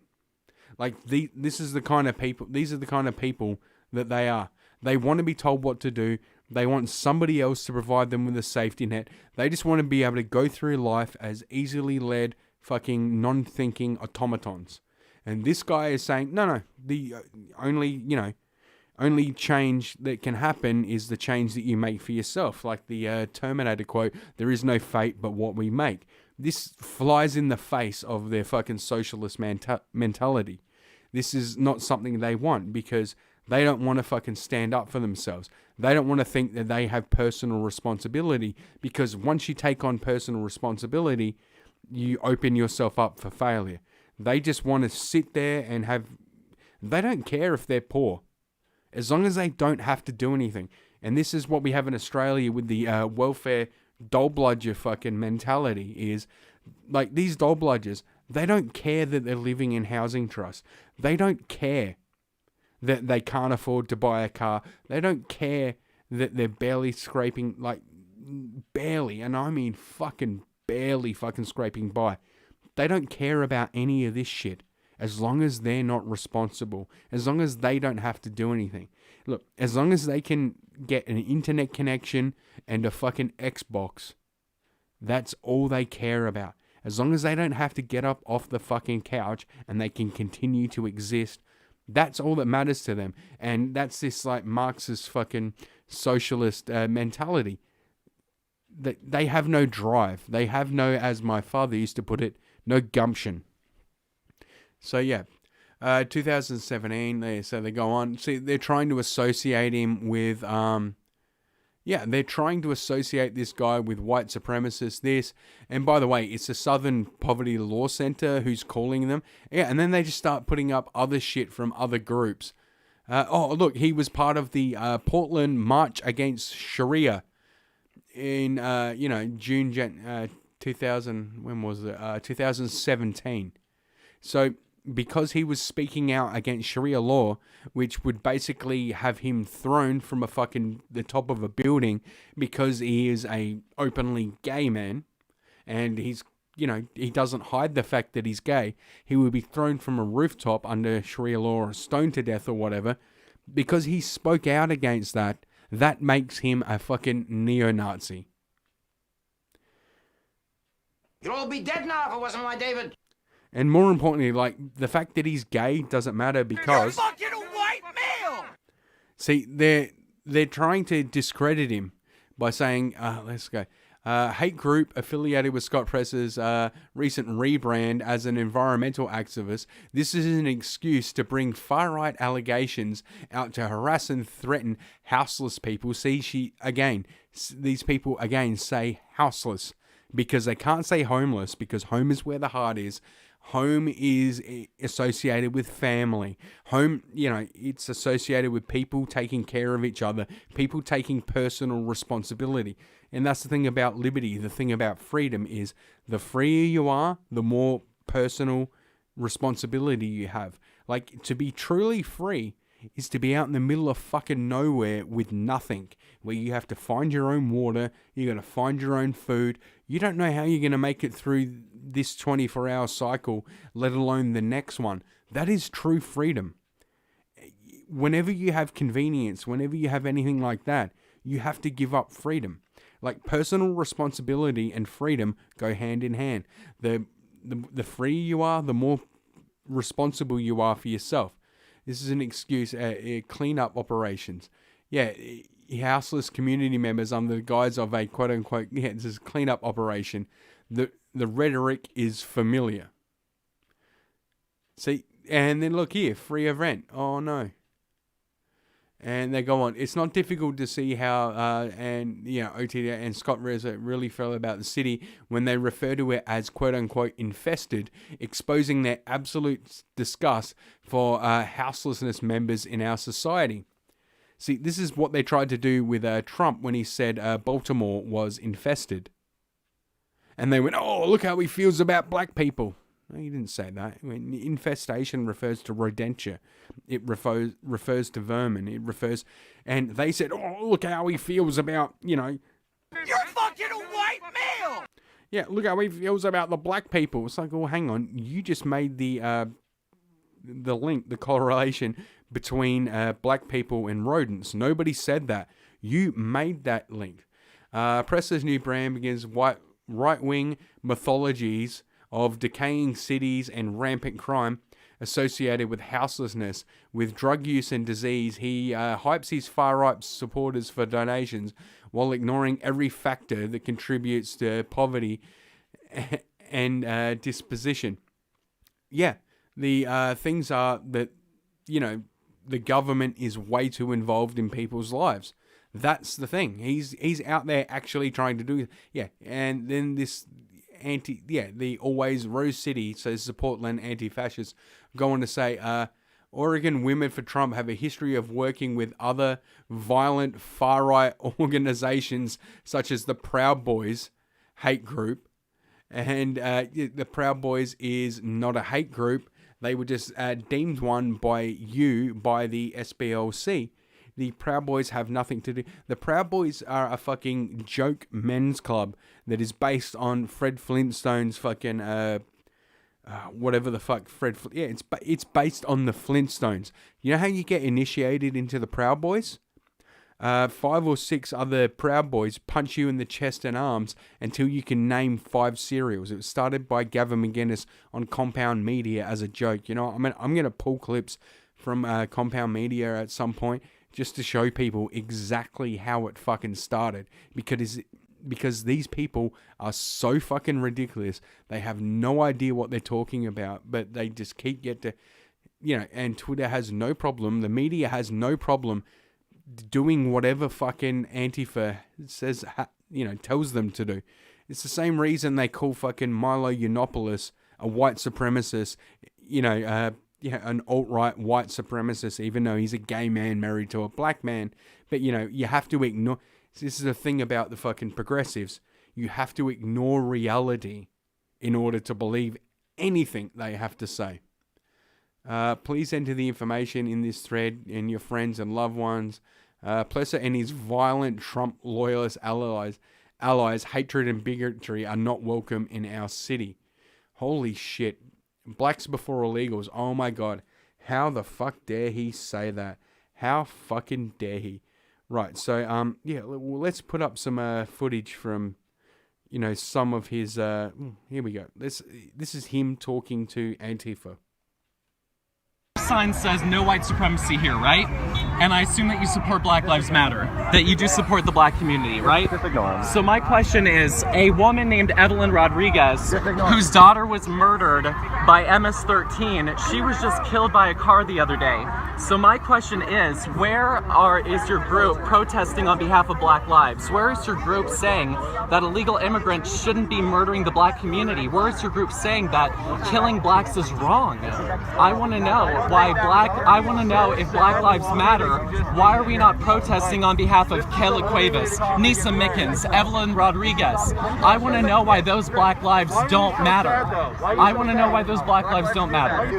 Like, this is the kind of people, these are the kind of people that they are. They want to be told what to do. They want somebody else to provide them with a safety net. They just want to be able to go through life as easily led, fucking non-thinking automatons. And this guy is saying, no, the only change that can happen is the change that you make for yourself. Like the Terminator quote, there is no fate but what we make. This flies in the face of their fucking socialist mentality. This is not something they want because they don't want to fucking stand up for themselves. They don't want to think that they have personal responsibility, because once you take on personal responsibility, you open yourself up for failure. They just want to sit there and they don't care if they're poor, as long as they don't have to do anything. And this is what we have in Australia with the welfare dole bludger fucking mentality, is like these dole bludgers, they don't care that they're living in housing trusts. They don't care that they can't afford to buy a car. They don't care that they're barely scraping, like barely, and I mean fucking barely fucking scraping by. They don't care about any of this shit as long as they're not responsible, as long as they don't have to do anything. Look, as long as they can get an internet connection and a fucking Xbox, that's all they care about. As long as they don't have to get up off the fucking couch and they can continue to exist, that's all that matters to them. And that's this like Marxist fucking socialist mentality. That they have no drive. They have no, as my father used to put it, no gumption. So yeah, 2017. They go on. See, they're trying to associate him with they're trying to associate this guy with white supremacists, this. And by the way, it's the Southern Poverty Law Center who's calling them. Yeah, and then they just start putting up other shit from other groups. Look, he was part of the Portland March Against Sharia in, June 2000, when was it? 2017. So, because he was speaking out against Sharia law, which would basically have him thrown from the top of a building, because he is a openly gay man, and he doesn't hide the fact that he's gay. He would be thrown from a rooftop under Sharia law or stoned to death or whatever, because he spoke out against that. That makes him a fucking neo-Nazi. You'd all be dead now if it wasn't my David. And more importantly, like, the fact that he's gay doesn't matter because... You're fucking a white male! See, they're trying to discredit him by saying, let's go, hate group affiliated with Scott Press's recent rebrand as an environmental activist. This is an excuse to bring far-right allegations out to harass and threaten houseless people. See, these people again say houseless, because they can't say homeless, because home is where the heart is. Home is associated with family. Home, it's associated with people taking care of each other, people taking personal responsibility. And that's the thing about liberty. The thing about freedom is the freer you are, the more personal responsibility you have. Like, to be truly free is to be out in the middle of fucking nowhere with nothing, where you have to find your own water, you're going to find your own food. You don't know how you're going to make it through this 24-hour cycle, let alone the next one. That is true freedom. Whenever you have convenience, whenever you have anything like that, you have to give up freedom. Like, personal responsibility and freedom go hand in hand. The freer you are, the more responsible you are for yourself. This is an excuse, clean-up operations. Yeah, houseless community members under the guise of a quote-unquote, this is a clean-up operation. The rhetoric is familiar. See, and then look here, free of rent. Oh, no. And they go on. It's not difficult to see how, OTD and Scott Reza really felt about the city when they refer to it as quote-unquote infested, exposing their absolute disgust for houselessness members in our society. See, this is what they tried to do with Trump when he said Baltimore was infested. And they went, oh, look how he feels about black people. No, he didn't say that. Infestation refers to rodentia. It refers to vermin. And they said, oh, look how he feels about, You're fucking a white male! Yeah, look how he feels about the black people. It's like, oh, hang on, you just made the link, the correlation between black people and rodents. Nobody said that. You made that link. Press's new brand begins right-wing mythologies of decaying cities and rampant crime associated with houselessness, with drug use and disease. He hypes his far-right supporters for donations while ignoring every factor that contributes to poverty and disposition. Yeah, the things are that, you know, the government is way too involved in people's lives. That's the thing. He's out there actually trying to do it. Yeah, and then this the always Rose City, so this is a Portland anti-fascist, go on to say, Oregon Women for Trump have a history of working with other violent far-right organizations such as the Proud Boys hate group. And the Proud Boys is not a hate group. They were just deemed one by the SPLC. The Proud Boys have nothing to do. The Proud Boys are a fucking joke men's club that is based on Fred Flintstone's fucking whatever the fuck it's based on the Flintstones. You know how you get initiated into the Proud Boys? 5 or 6 other Proud Boys punch you in the chest and arms until you can name 5 cereals. It was started by Gavin McInnes on Compound Media as a joke. You know, I mean, I'm gonna pull clips from Compound Media at some point just to show people exactly how it fucking started, because these people are so fucking ridiculous. They have no idea what they're talking about, but they just keep and Twitter has no problem, the media has no problem doing whatever fucking Antifa says, tells them to do. It's the same reason they call fucking Milo Yiannopoulos a white supremacist, an alt-right white supremacist, even though he's a gay man married to a black man. But, you have to ignore... This is the thing about the fucking progressives. You have to ignore reality in order to believe anything they have to say. Please enter the information in this thread and your friends and loved ones. Plesser and his violent Trump loyalist allies, hatred and bigotry are not welcome in our city. Holy shit. Blacks before illegals. Oh my god. How the fuck dare he say that? How fucking dare he? Right, so, let's put up some footage from, some of his, here we go. This is him talking to Antifa. Sign says no white supremacy here, right? And I assume that you support Black Lives Matter, that you do support the black community, right? So my question is, a woman named Evelyn Rodriguez, whose daughter was murdered by MS-13, she was just killed by a car the other day. So my question is, where is your group protesting on behalf of Black lives? Where is your group saying that illegal immigrants shouldn't be murdering the black community? Where is your group saying that killing blacks is wrong? I want to know I want to know if Black Lives Matter, why are we not protesting on behalf of Kayla Cuevas, Nisa Mickens, Evelyn Rodriguez? I want to know why those black lives don't matter. I want to know why those black lives don't matter.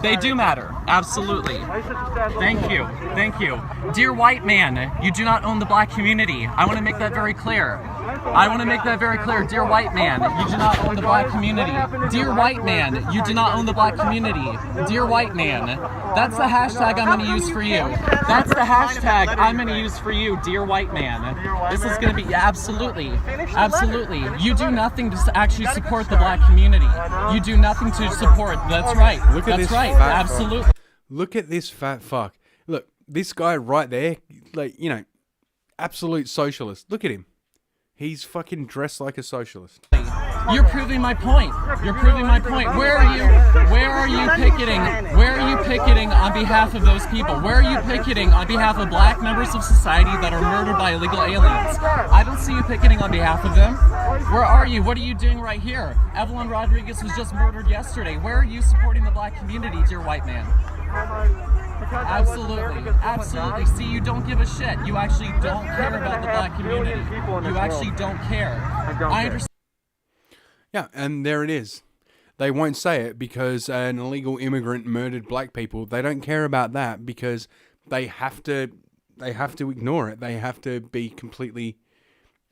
They do matter, absolutely. Thank you, thank you. Dear white man, you do not own the black community. I want to make that very clear. I want to make that very clear. Dear white man, you do not own the black community. Dear white man, you do not own the black community. Dear white man, that's the hashtag I'm going to use for you. That's the hashtag I'm going to use for you, dear white man. This is going to be absolutely. You do nothing to actually support the black community. You do nothing to support. That's right. Look at this right. fat Absolutely. Fuck. Look at this fat fuck. Look, this guy right there, absolute socialist. Look at him. He's fucking dressed like a socialist. You're proving my point. You're proving my point. Where are you picketing? Where are you picketing on behalf of those people? Where are you picketing on behalf of black members of society that are murdered by illegal aliens? I don't see you picketing on behalf of them. Where are you? What are you doing right here? Evelyn Rodriguez was just murdered yesterday. Where are you supporting the black community, dear white man? Absolutely. See, you don't give a shit. You actually don't care about the black community. You actually don't care. I understand. Yeah, and there it is. They won't say it because an illegal immigrant murdered black people. They don't care about that because they have to ignore it. They have to be completely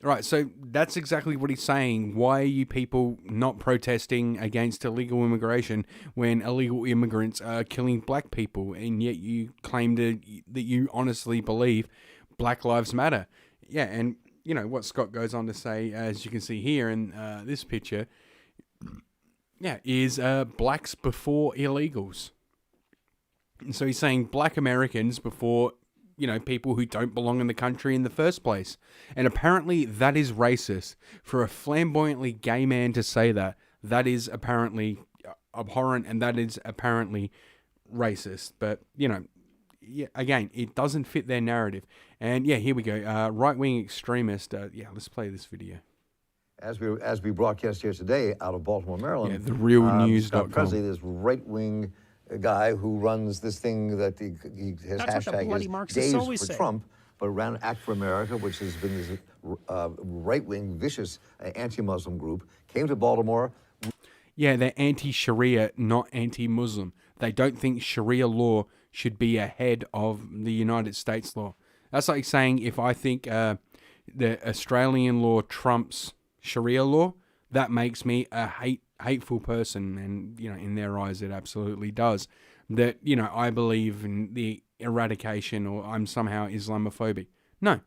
Right, so that's exactly what he's saying. Why are you people not protesting against illegal immigration when illegal immigrants are killing black people, and yet you claim that you honestly believe Black Lives Matter? Yeah, and you know what Scott goes on to say, as you can see here in this picture, yeah, is blacks before illegals. And so he's saying black Americans before, you know, people who don't belong in the country in the first place. And apparently that is racist. For a flamboyantly gay man to say that, that is apparently abhorrent, and that is apparently racist. But, you know, yeah, again, it doesn't fit their narrative. And yeah, here we go. Right-wing extremist. Yeah, let's play this video. As we broadcast here today out of Baltimore, Maryland. Yeah, therealnews.com. Presley, this right-wing guy who runs this thing that he his That's hashtag what the is Marxists Days always for say. Trump, but around Act for America, which has been this right-wing, vicious anti-Muslim group, came to Baltimore. Yeah, they're anti-Sharia, not anti-Muslim. They don't think Sharia law should be ahead of the United States law. That's like saying if I think the Australian law trumps Sharia law, that makes me a hateful person, and you know, in their eyes, it absolutely does. That, you know, I believe in the eradication, or I'm somehow Islamophobic. No.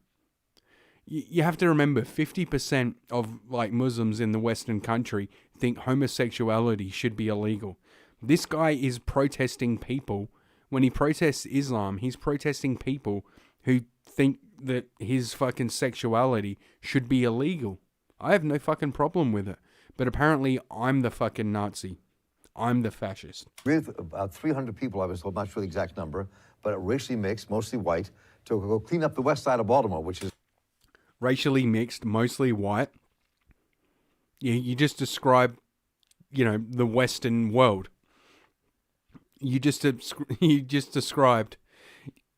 You have to remember, 50% of like Muslims in the Western country think homosexuality should be illegal. This guy is protesting people. When he protests Islam, he's protesting people who think that his fucking sexuality should be illegal. I have no fucking problem with it. But apparently, I'm the fucking Nazi. I'm the fascist. With about 300 people, I was told, not sure the exact number, but racially mixed, mostly white, to go clean up the west side of Baltimore, which is racially mixed, mostly white. You just describe, you know, the Western world. You just described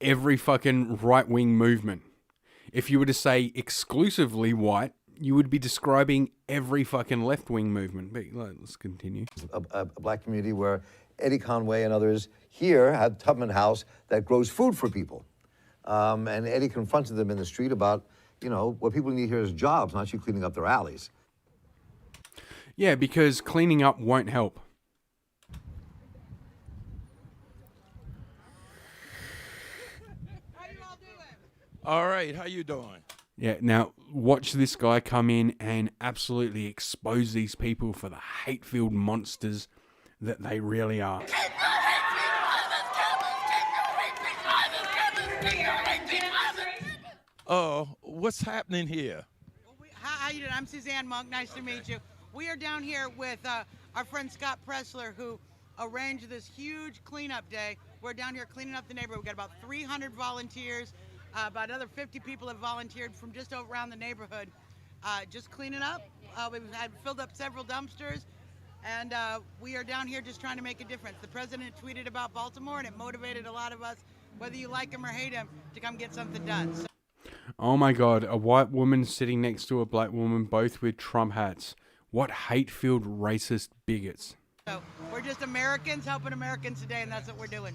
every fucking right-wing movement. If you were to say exclusively white, you would be describing every fucking left-wing movement. But let's continue. A black community where Eddie Conway and others here have Tubman House that grows food for people. And Eddie confronted them in the street about, you know, what people need here is jobs, not you cleaning up their alleys. Yeah, because cleaning up won't help. All right, how you doing? Yeah, now watch this guy come in and absolutely expose these people for the hate-filled monsters that they really are. Oh, what's happening here? How you doing? I'm Suzanne Monk. Nice to meet you. We are down here with our friend Scott Pressler, who arranged this huge cleanup day. We're down here cleaning up the neighborhood. We've got about 300 volunteers. About another 50 people have volunteered from just around the neighborhood, just cleaning up. We've had filled up several dumpsters, and we are down here just trying to make a difference. The president tweeted about Baltimore, and it motivated a lot of us, whether you like him or hate him, to come get something done. So oh my God, a white woman sitting next to a black woman, both with Trump hats. What hate-filled racist bigots. So we're just Americans helping Americans today, and that's what we're doing.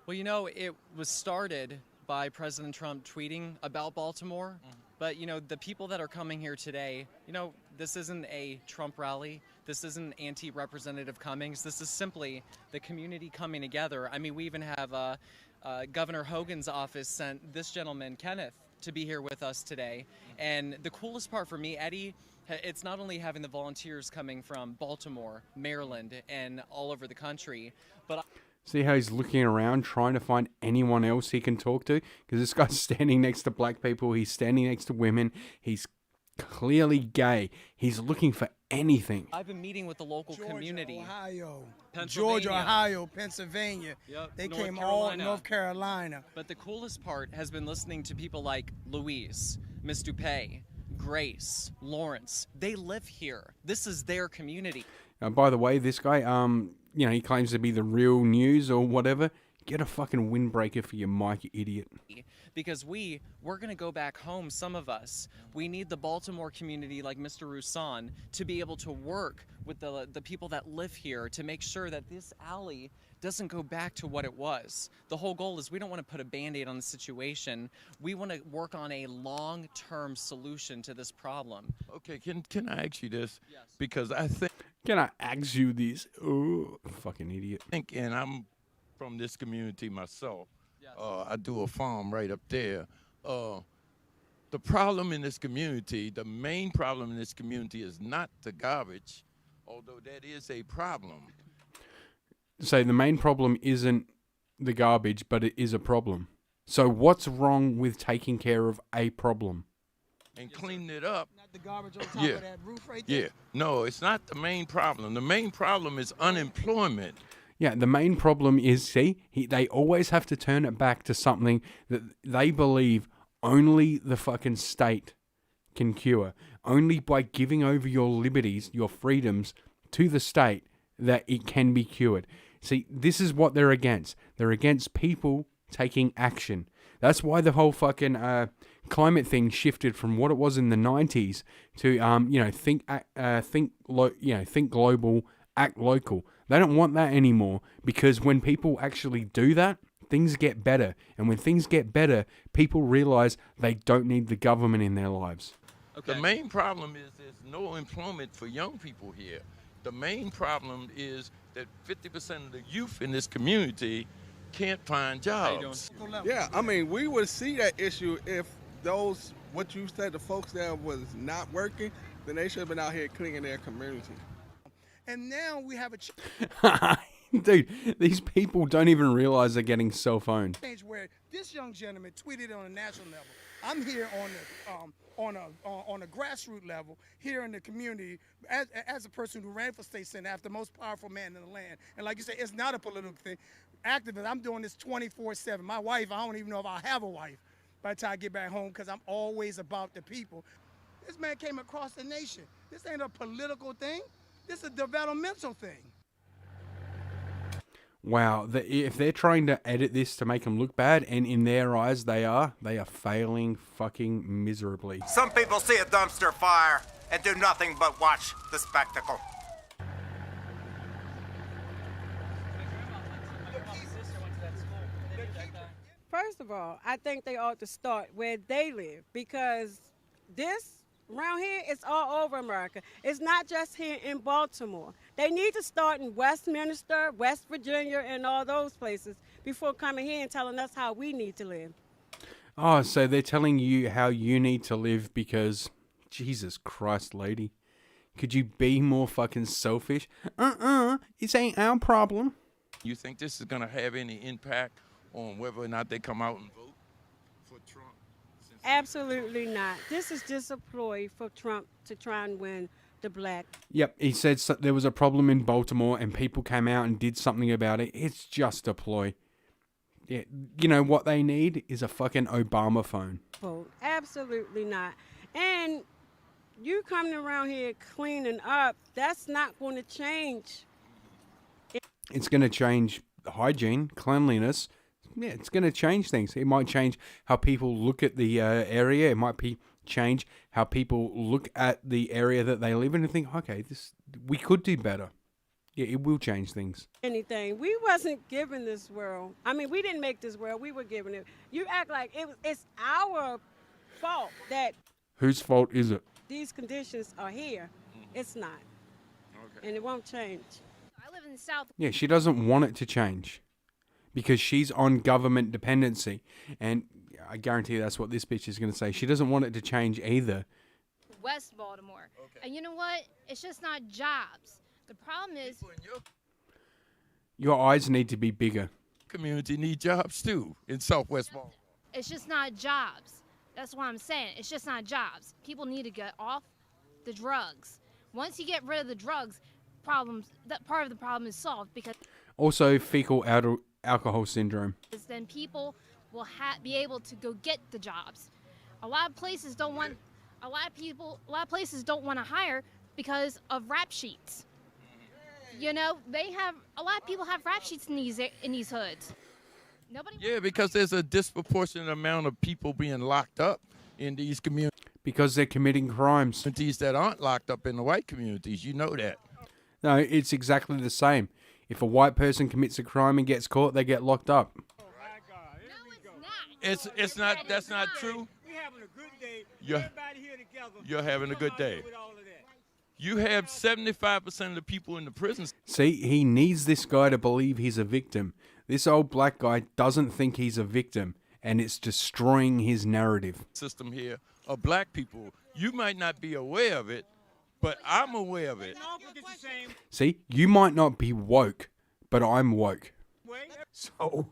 Well, you know, it was started by President Trump tweeting about Baltimore. But, you know, the people that are coming here today, you know, this isn't a Trump rally. This isn't anti-Representative Cummings. This is simply the community coming together. I mean, we even have Governor Hogan's office sent this gentleman, Kenneth, to be here with us today. And the coolest part for me, Eddie, it's not only having the volunteers coming from Baltimore, Maryland, and all over the country, but see how he's looking around, trying to find anyone else he can talk to? Because this guy's standing next to black people. He's standing next to women. He's clearly gay. He's looking for anything. I've been meeting with the local community. Ohio, Pennsylvania. Georgia, Ohio, Pennsylvania. Yep. They North came Carolina. all North Carolina. But the coolest part has been listening to people like Louise, Miss Dupay, Grace, Lawrence. They live here. This is their community. By the way, this guy, you know, he claims to be the real news or whatever. Get a fucking windbreaker for your mic, you idiot. Because we're going to go back home, some of us. We need the Baltimore community like Mr. Roussan to be able to work with the people that live here to make sure that this alley doesn't go back to what it was. The whole goal is we don't want to put a Band-Aid on the situation. We want to work on a long-term solution to this problem. Okay, can I ask you this? Yes. Because I think... Can I ask you this? Oh, fucking idiot. And I'm from this community myself. Yes. I do a farm right up there. The problem in this community, the main problem in this community is not the garbage, although that is a problem. So the main problem isn't the garbage, but it is a problem. So what's wrong with taking care of a problem? And cleaning it up. Not the garbage on top of that roof right there? Yeah. No, it's not the main problem. The main problem is unemployment. Yeah, the main problem is, they always have to turn it back to something that they believe only the fucking state can cure. Only by giving over your liberties, your freedoms to the state that it can be cured. See, this is what they're against. They're against people taking action. That's why the whole fucking climate thing shifted from what it was in the 90s to think global, act local. They don't want that anymore, because when people actually do that, things get better. And when things get better, people realize they don't need the government in their lives. Okay. The main problem is there's no employment for young people here. The main problem is that 50% of the youth in this community can't find jobs. Yeah, I mean, we would see that issue if those, what you said, the folks that was not working, then they should have been out here cleaning their community. And now we have a dude, these people don't even realize they're getting cell phones. Where this young gentleman tweeted on a national level. I'm here on a grassroots level here in the community as a person who ran for state senate after the most powerful man in the land. And like you said, it's not a political thing. Activist, I'm doing this 24/7. My wife, I don't even know if I'll have a wife by the time I get back home, because I'm always about the people. This man came across the nation. This ain't a political thing. This is a developmental thing. Wow, if they're trying to edit this to make them look bad, and in their eyes they are failing fucking miserably. Some people see a dumpster fire and do nothing but watch the spectacle. First of all, I think they ought to start where they live, because this around here, it's all over America. It's not just here in Baltimore. They need to start in Westminster, West Virginia, and all those places before coming here and telling us how we need to live. Oh, so they're telling you how you need to live because, Jesus Christ, lady. Could you be more fucking selfish? It ain't our problem. You think this is going to have any impact on whether or not they come out and vote for Trump? Absolutely not. This is just a ploy for Trump to try and win the black. Yep, he said there was a problem in Baltimore and people came out and did something about it. It's just a ploy. Yeah, you know what they need is a fucking Obama phone. Vote. Absolutely not. And you coming around here cleaning up, that's not going to change. It's going to change hygiene, cleanliness. Yeah, it's going to change things. It might change how people look at the area. It might change how people look at the area that they live in and think, okay, we could do better. Yeah, it will change things. Anything. We wasn't given this world. I mean, we didn't make this world. We were given it. You act like it's our fault that... Whose fault is it? These conditions are here. It's not. Okay. And it won't change. I live in the South. Yeah, she doesn't want it to change. Because she's on government dependency. And I guarantee that's what this bitch is going to say. She doesn't want it to change either. West Baltimore. Okay. And you know what? It's just not jobs. The problem is... Your eyes need to be bigger. Community need jobs too in Southwest Baltimore. It's just not jobs. That's what I'm saying. It's just not jobs. People need to get off the drugs. Once you get rid of the drugs, that part of the problem is solved, because... Also, fecal alcohol syndrome. Then people will be able to go get the jobs. A lot of places don't want. A lot of places don't want to hire because of rap sheets. You know, a lot of people have rap sheets in these hoods. Yeah, because there's a disproportionate amount of people being locked up in these communities. Because they're committing crimes. Communities that aren't locked up in the white communities, you know that. No, it's exactly the same. If a white person commits a crime and gets caught, they get locked up. It's not. That's not true. We're having a good day. You're, Everybody here together. you're having a good day. You have 75% of the people in the prisons. See, he needs this guy to believe he's a victim. This old black guy doesn't think he's a victim, and it's destroying his narrative. System here of black people. You might not be aware of it, but I'm aware of it. See, you might not be woke, but I'm woke. So,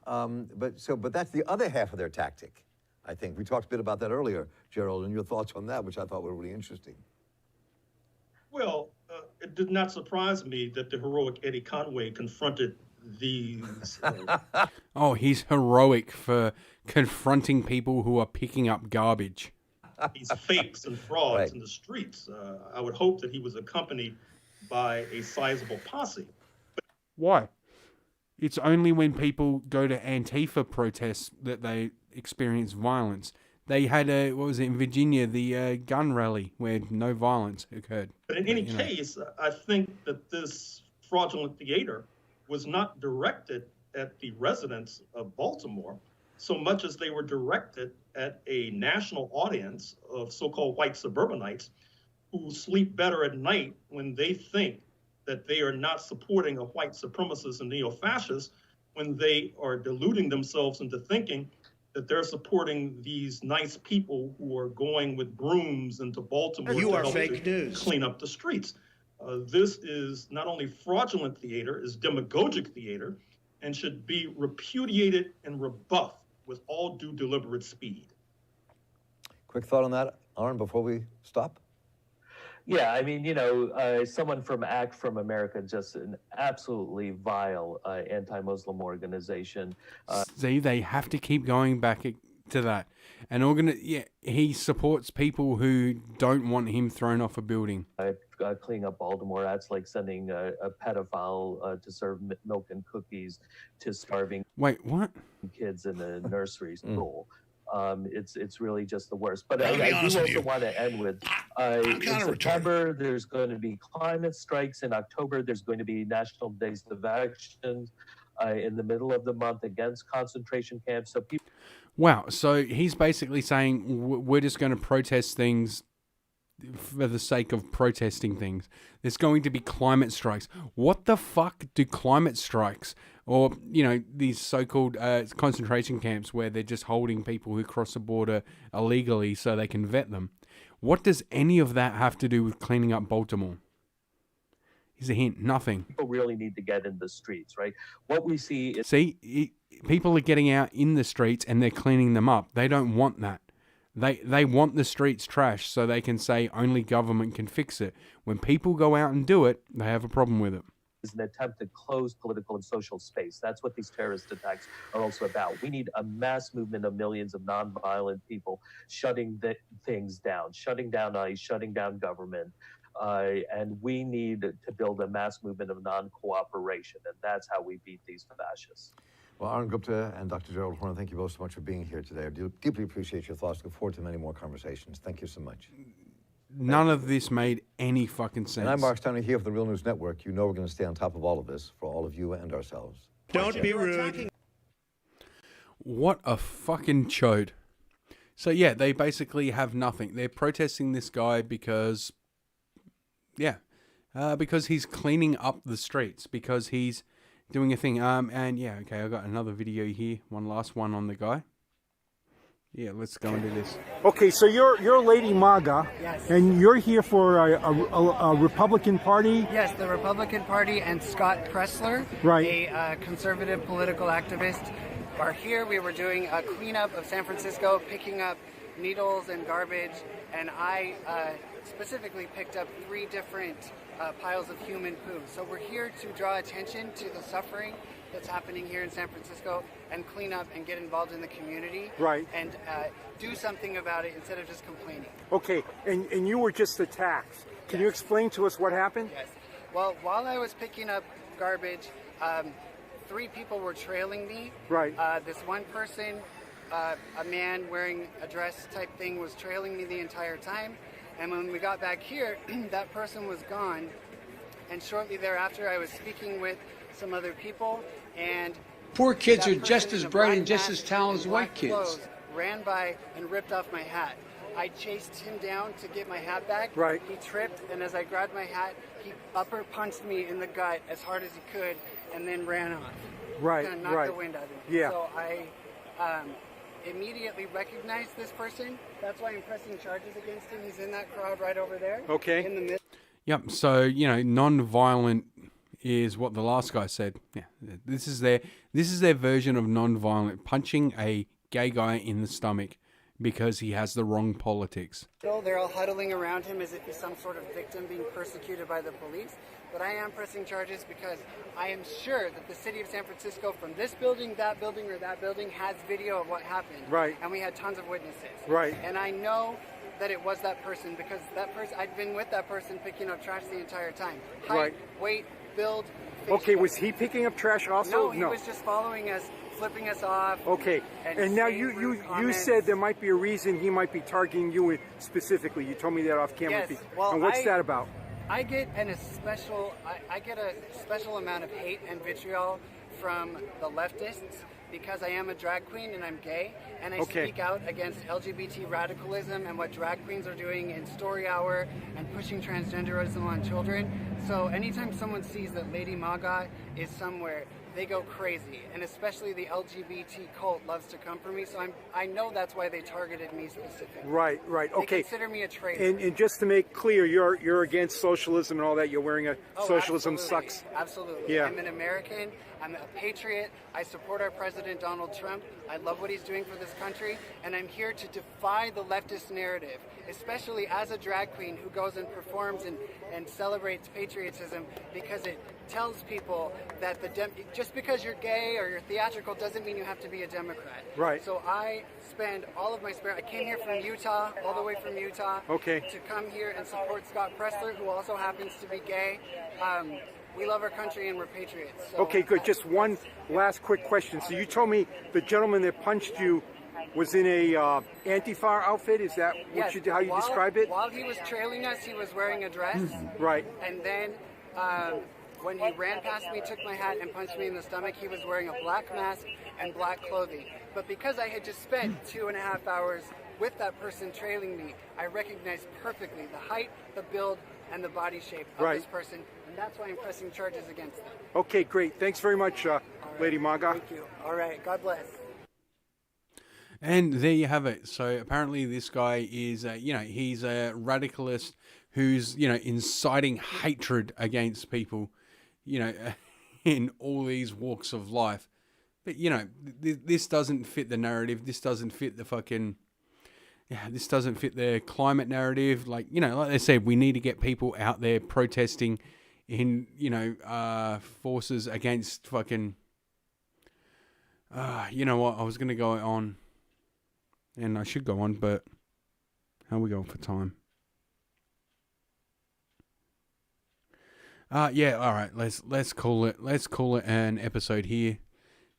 but that's the other half of their tactic, I think. We talked a bit about that earlier, Gerald, and your thoughts on that, which I thought were really interesting. Well, it did not surprise me that the heroic Eddie Conway confronted these. Oh, he's heroic for confronting people who are picking up garbage. These fakes and frauds in the streets. I would hope that he was accompanied by a sizable posse. Why? It's only when people go to Antifa protests that they experience violence. They had what was it, in Virginia, the gun rally where no violence occurred. But in any case, I think that this fraudulent theater was not directed at the residents of Baltimore so much as they were directed at a national audience of so-called white suburbanites who sleep better at night when they think that they are not supporting a white supremacist and neo-fascist, when they are deluding themselves into thinking that they're supporting these nice people who are going with brooms into Baltimore You to are help fake to news. clean up the streets. This is not only fraudulent theater, it's demagogic theater, and should be repudiated and rebuffed with all due deliberate speed. Quick thought on that, Aaron, before we stop? Yeah, I mean, you know, someone from Act from America, just an absolutely vile anti-Muslim organization. See, they have to keep going back to that. And he supports people who don't want him thrown off a building. Cleaning up Baltimore, that's like sending a pedophile to serve milk and cookies to starving Wait, what? kids in a nursery school. It's really just the worst. But I do also want to end with in September there's going to be climate strikes. In October there's going to be national days of action in the middle of the month against concentration camps. So people. Wow, so he's basically saying we're just going to protest things for the sake of protesting things. There's going to be climate strikes. What the fuck do climate strikes, or, you know, these so-called concentration camps where they're just holding people who cross the border illegally so they can vet them, what does any of that have to do with cleaning up Baltimore? Here's a hint, nothing. People really need to get in the streets, right? What we see is... People are getting out in the streets and they're cleaning them up. They don't want that. They want the streets trashed so they can say only government can fix it. When people go out and do it, they have a problem with it. Is an attempt to close political and social space. That's what these terrorist attacks are also about. We need a mass movement of millions of nonviolent people shutting things down, shutting down ICE, shutting down government. And we need to build a mass movement of non-cooperation, and that's how we beat these fascists. Well, Aaron Gupta and Dr. Gerald Horner, thank you both so much for being here today. I do deeply appreciate your thoughts. Look forward to many more conversations. Thank you so much. None of this made any fucking sense. And I'm Mark Steiner here for the Real News Network. You know we're going to stay on top of all of this for all of you and ourselves. Don't be rude. What a fucking chode. So yeah, they basically have nothing. They're protesting this guy because, because he's cleaning up the streets, because he's doing a thing. And yeah, okay, I got another video here. One last one on the guy. Yeah, let's go into this. Okay, so you're Lady MAGA, yes, and you're here for a Republican Party? Yes, the Republican Party and Scott Pressler, right, a conservative political activist, are here. We were doing a cleanup of San Francisco, picking up needles and garbage, and I specifically picked up 3 different piles of human poo. So we're here to draw attention to the suffering that's happening here in San Francisco and clean up and get involved in the community. Right. And do something about it instead of just complaining. Okay, and you were just attacked. Can you explain to us what happened? Yes. Well, while I was picking up garbage, 3 people were trailing me. Right. This one person, a man wearing a dress type thing, was trailing me the entire time. And when we got back here, that person was gone. And shortly thereafter, I was speaking with some other people, and Poor kids that are just person as in a bright black and just mask as talented as and white black kids. clothes ran by and ripped off my hat. I chased him down to get my hat back. Right. He tripped, and as I grabbed my hat, he upper punched me in the gut as hard as he could, and then ran off. Right, Kind of knocked right. the wind out of me. Yeah. So I immediately recognized this person. That's why I'm pressing charges against him. He's in that crowd right over there. Okay. In the middle. Yep. So non-violent is what the last guy said. Yeah. This is their version of non-violent, punching a gay guy in the stomach because he has the wrong politics. They're all huddling around him as if he's some sort of victim being persecuted by the police. But I am pressing charges because I am sure that the city of San Francisco, from this building, that building, or that building, has video of what happened. Right. And we had tons of witnesses. Right. And I know that it was that person because that person, I'd been with that person picking up trash the entire time. Height, Right. weight, build. face Okay, was structure. he picking up trash also? No, he was just following us, flipping us off. Okay, and now saying you rude comments. said there might be a reason he might be targeting you specifically. You told me that off camera. Yes, well, and what's that about? I get a special amount of hate and vitriol from the leftists because I am a drag queen and I'm gay, and I speak out against LGBT radicalism and what drag queens are doing in Story Hour and pushing transgenderism on children. So anytime someone sees that Lady Maga is somewhere, they go crazy, and especially the LGBT cult loves to come for me. So I know that's why they targeted me specifically. Right. They Okay. consider me a traitor. And just to make clear, you're against socialism and all that. You're wearing a socialism absolutely. sucks. Absolutely. Yeah. I'm an American. I'm a patriot. I support our president, Donald Trump. I love what he's doing for this country. And I'm here to defy the leftist narrative, especially as a drag queen who goes and performs and celebrates patriotism, because it tells people that just because you're gay or you're theatrical doesn't mean you have to be a Democrat. Right. So I spend all of my I came here from Utah, all the way from Utah, Okay. to come here and support Scott Pressler, who also happens to be gay. We love our country and we're patriots. So Okay, good. Just one last quick question. So you told me the gentleman that punched you was in a Antifa outfit. Is that Yes, how you describe it? While he was trailing us, he was wearing a dress. Right. And then when he ran past me, took my hat, and punched me in the stomach, he was wearing a black mask and black clothing. But because I had just spent 2.5 hours with that person trailing me, I recognized perfectly the height, the build, and the body shape of this person. And that's why I'm pressing charges against them. Okay, great. Thanks very much, Lady Maga. Thank you. All right. God bless. And there you have it. So apparently this guy is, he's a radicalist who's, inciting hatred against people, in all these walks of life. But, this doesn't fit the narrative. This doesn't fit the this doesn't fit the climate narrative. Like they said, we need to get people out there protesting in, forces against fucking, you know what, I was going to go on, and I should go on, but how are we going for time? Yeah, all right, let's call it an episode here.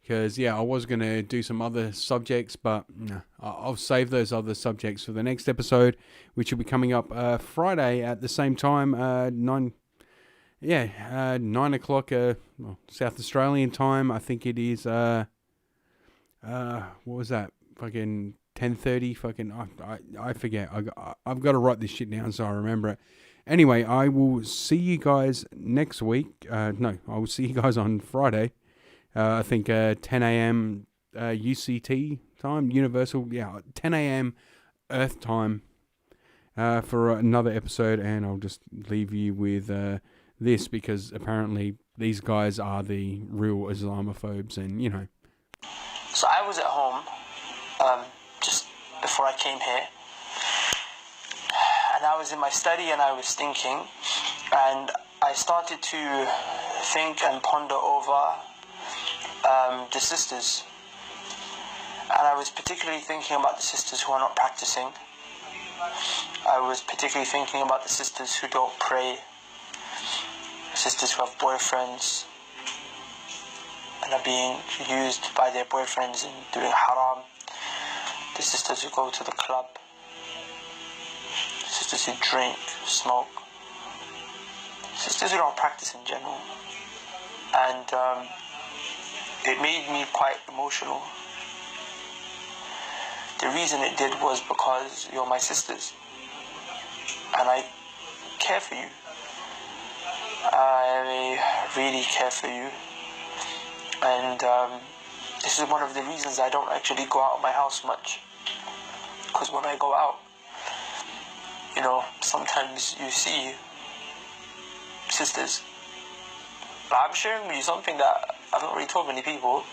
Because, I was going to do some other subjects, but no, I'll save those other subjects for the next episode, which will be coming up Friday at the same time, 9 o'clock South Australian time. I think it is, what was that? Fucking 10:30, fucking, I forget. I've got to write this shit down so I remember it. Anyway, I will see you guys next week. I will see you guys on Friday. I think 10 a.m. UCT time, Universal, 10 a.m. Earth time for another episode, and I'll just leave you with this, because apparently these guys are the real Islamophobes, and So I was at home just before I came here, and I was in my study and I was thinking, and I started to think and ponder over the sisters, and I was particularly thinking about the sisters who are not practicing. I was particularly thinking about the sisters who don't pray, sisters who have boyfriends, and are being used by their boyfriends and doing haram. The sisters who go to the club, sisters who drink, smoke, sisters who don't practice in general. And it made me quite emotional. The reason it did was because you're my sisters, and I care for you. I really care for you, and this is one of the reasons I don't actually go out of my house much, because when I go out, you know, sometimes you see sisters. I'm sharing with you something that I've not really told many people,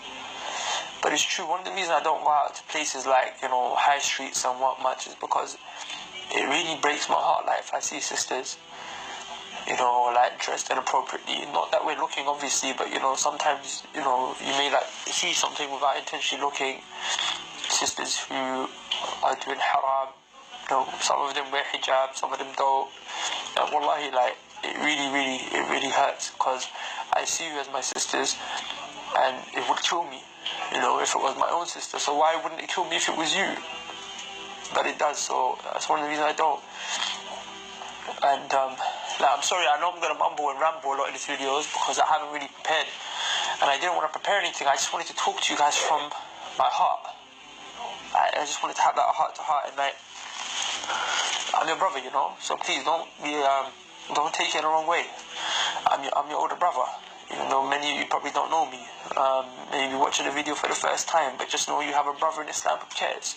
but it's true. One of the reasons I don't go out to places like, you know, high streets and what much is because it really breaks my heart. Like, if I see sisters, you know, like dressed inappropriately, not that we're looking obviously, but you know, sometimes, you know, you may like see something without intentionally looking. Sisters who are doing haram, you know, some of them wear hijab, some of them don't. And wallahi, like, it really hurts, because I see you as my sisters, and it would kill me, you know, if it was my own sister. So why wouldn't it kill me if it was you? But it does, so that's one of the reasons I don't. And like, I'm sorry, I know I'm going to mumble and ramble a lot in these videos because I haven't really prepared, and I didn't want to prepare anything. I just wanted to talk to you guys from my heart. I just wanted to have that heart to heart, and like, I'm your brother, you know, so please don't take it the wrong way. I'm your older brother, even though many of you probably don't know me. Maybe watching the video for the first time, but just know you have a brother in Islam who cares.